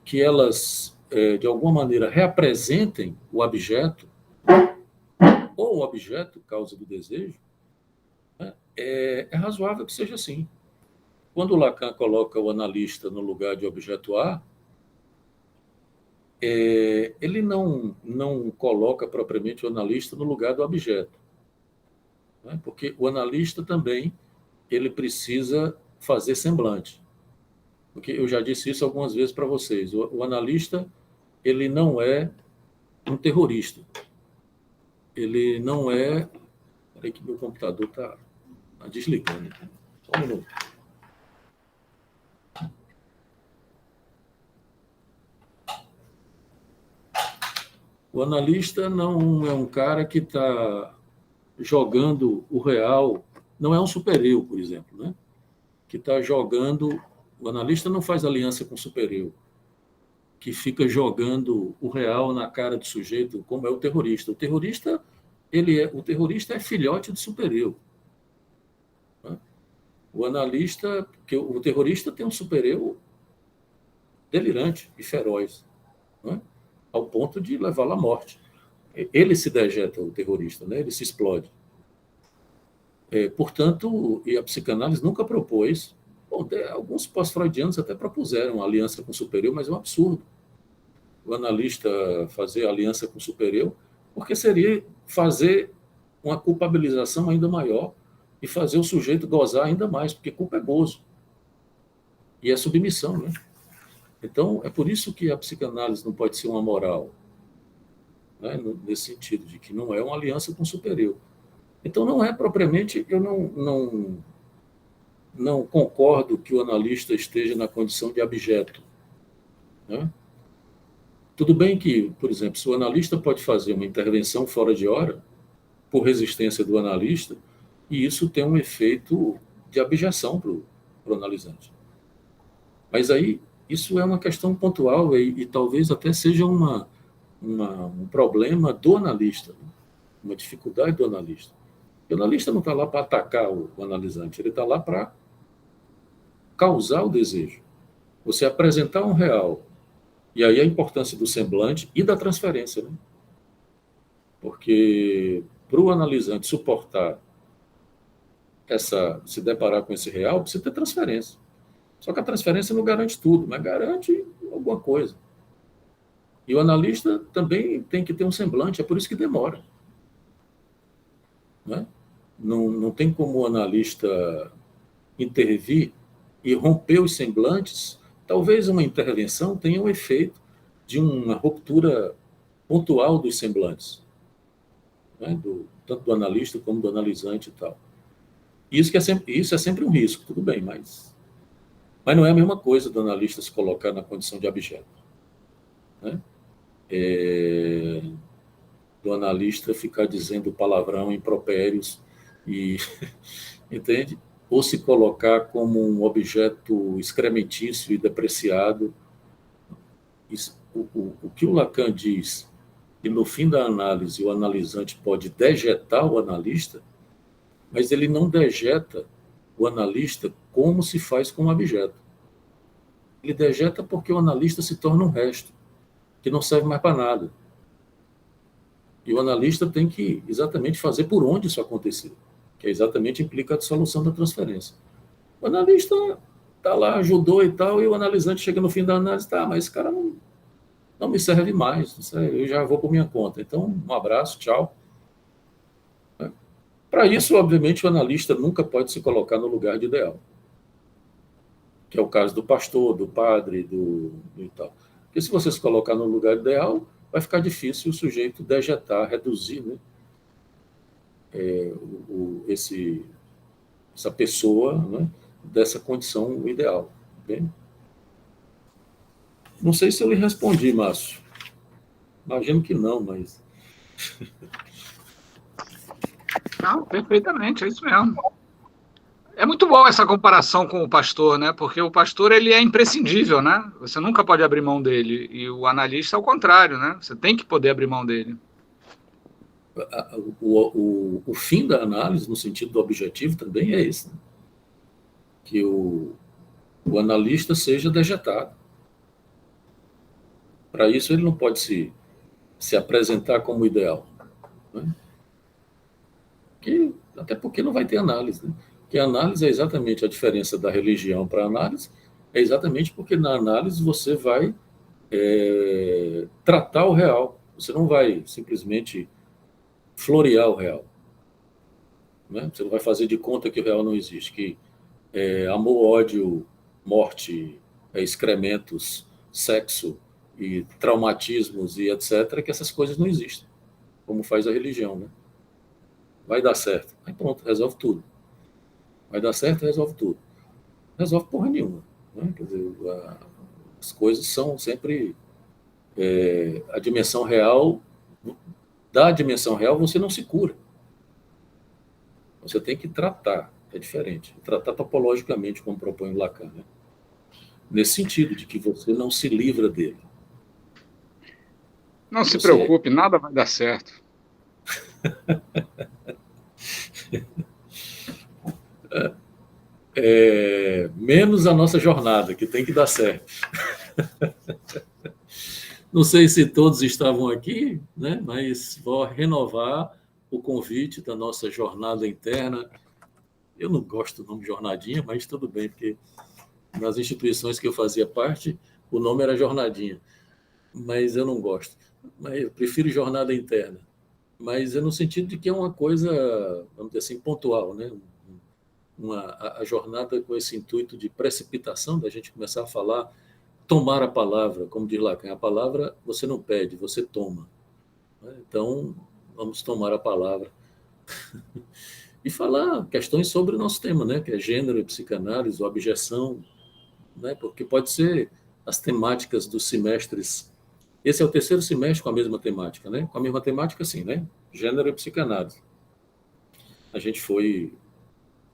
que elas, de alguma maneira, reapresentem o objeto, ou o objeto, causa do desejo, né? É razoável que seja assim. Quando o Lacan coloca o analista no lugar de objeto A, ele não coloca propriamente o analista no lugar do objeto. Né? Porque o analista também ele precisa fazer semblante. Porque eu já disse isso algumas vezes para vocês. O analista, ele não é um terrorista. Ele não é... Peraí que meu computador está desligando. Só um minuto. O analista não é um cara que está jogando o real, não é um super-eu, por exemplo, né? Que está jogando... O analista não faz aliança com o super-eu, que fica jogando o real na cara do sujeito, como é o terrorista. O terrorista é filhote do super-eu. Né? O analista, porque o terrorista tem um super-eu delirante e feroz, né? Ao ponto de levá-lo à morte. Ele se dejeta, o terrorista, né? Ele se explode. Portanto, e a psicanálise nunca propôs. Bom, alguns pós-freudianos até propuseram aliança com o super-eu, mas é um absurdo o analista fazer aliança com o super-eu, porque seria fazer uma culpabilização ainda maior e fazer o sujeito gozar ainda mais, porque culpa é gozo. E é submissão, né? Então, é por isso que a psicanálise não pode ser uma moral, né? Nesse sentido, de que não é uma aliança com o super-eu. Então, não é propriamente... Eu não concordo que o analista esteja na condição de abjeto, né? Tudo bem que, por exemplo, se o analista pode fazer uma intervenção fora de hora, por resistência do analista, e isso tem um efeito de abjeção para o analisante. Mas aí, isso é uma questão pontual e talvez até seja um problema do analista, né? Uma dificuldade do analista. O analista não está lá para atacar o analisante, ele está lá para causar o desejo. Você apresentar um real, e aí a importância do semblante e da transferência, né? Porque para o analisante suportar se deparar com esse real, precisa ter transferência. Só que a transferência não garante tudo, mas garante alguma coisa. E o analista também tem que ter um semblante, é por isso que demora. Né? Não tem como o analista intervir e romper os semblantes. Talvez uma intervenção tenha um efeito de uma ruptura pontual dos semblantes, né? Tanto do analista como do analisante e tal. Isso é sempre um risco, tudo bem, mas não é a mesma coisa do analista se colocar na condição de abjeto, né? Do analista ficar dizendo palavrão, impropérios, entende? Ou se colocar como um objeto excrementício e depreciado. O que o Lacan diz, que no fim da análise o analisante pode dejetar o analista, mas ele não dejeta o analista como se faz com o objeto. Ele dejeta porque o analista se torna um resto, que não serve mais para nada. E o analista tem que exatamente fazer por onde isso acontecer, que exatamente implica a dissolução da transferência. O analista está lá, ajudou e tal, e o analisante chega no fim da análise, mas esse cara não me serve mais, eu já vou por minha conta. Então, um abraço, tchau. Para isso, obviamente, o analista nunca pode se colocar no lugar de ideal, que é o caso do pastor, do padre, e tal. Porque se você se colocar no lugar ideal, vai ficar difícil o sujeito dejetar, reduzir, né, essa pessoa, né, dessa condição ideal. Bem? Não sei se eu lhe respondi, Márcio. Imagino que não, mas... Não, perfeitamente, é isso mesmo. É muito bom essa comparação com o pastor, né? Porque o pastor, ele é imprescindível, né? Você nunca pode abrir mão dele. E o analista, ao contrário, né? Você tem que poder abrir mão dele. O fim da análise, no sentido do objetivo, também é esse, né? Que o analista seja dejetado. Para isso, ele não pode se apresentar como ideal, né? Até porque não vai ter análise, né? Porque a análise é exatamente a diferença da religião para a análise, é exatamente porque na análise você vai tratar o real, você não vai simplesmente florear o real, né? Você não vai fazer de conta que o real não existe, que amor, ódio, morte, excrementos, sexo e traumatismos e etc., que essas coisas não existem, como faz a religião, né? Vai dar certo. Aí pronto, resolve tudo. Vai dar certo, resolve tudo. Resolve porra nenhuma, né? Quer dizer, as coisas são sempre a dimensão real. Da dimensão real você não se cura. Você tem que tratar, é diferente. Tratar topologicamente, como propõe o Lacan, né? Nesse sentido, de que você não se livra dele. Não se preocupe, nada vai dar certo. Menos a nossa jornada, que tem que dar certo. Não sei se todos estavam aqui, né? Mas vou renovar o convite da nossa jornada interna. Eu não gosto do nome jornadinha, mas tudo bem, porque nas instituições que eu fazia parte, o nome era jornadinha, mas eu não gosto. Mas eu prefiro jornada interna. Mas é no sentido de que é uma coisa, vamos dizer assim, pontual, né? A jornada com esse intuito de precipitação, da gente começar a falar, tomar a palavra, como diz Lacan, a palavra você não pede, você toma. Então, vamos tomar a palavra e falar questões sobre o nosso tema, né? Que é gênero e psicanálise, ou objeção, né? Porque pode ser as temáticas dos semestres. Esse é o terceiro semestre com a mesma temática, né? Com a mesma temática, sim, né? Gênero e psicanálise. A gente foi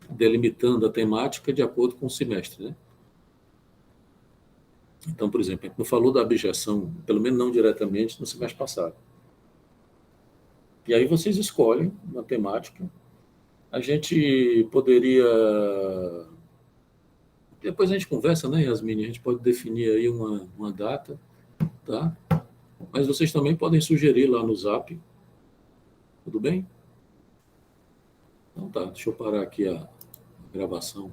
delimitando a temática de acordo com o semestre, né? Então, por exemplo, a gente não falou da abjeção, pelo menos não diretamente, no semestre passado. E aí vocês escolhem uma temática. A gente poderia... Depois a gente conversa, né, Yasmine? A gente pode definir aí uma data, tá? Mas vocês também podem sugerir lá no Zap. Tudo bem? Então tá, deixa eu parar aqui a gravação.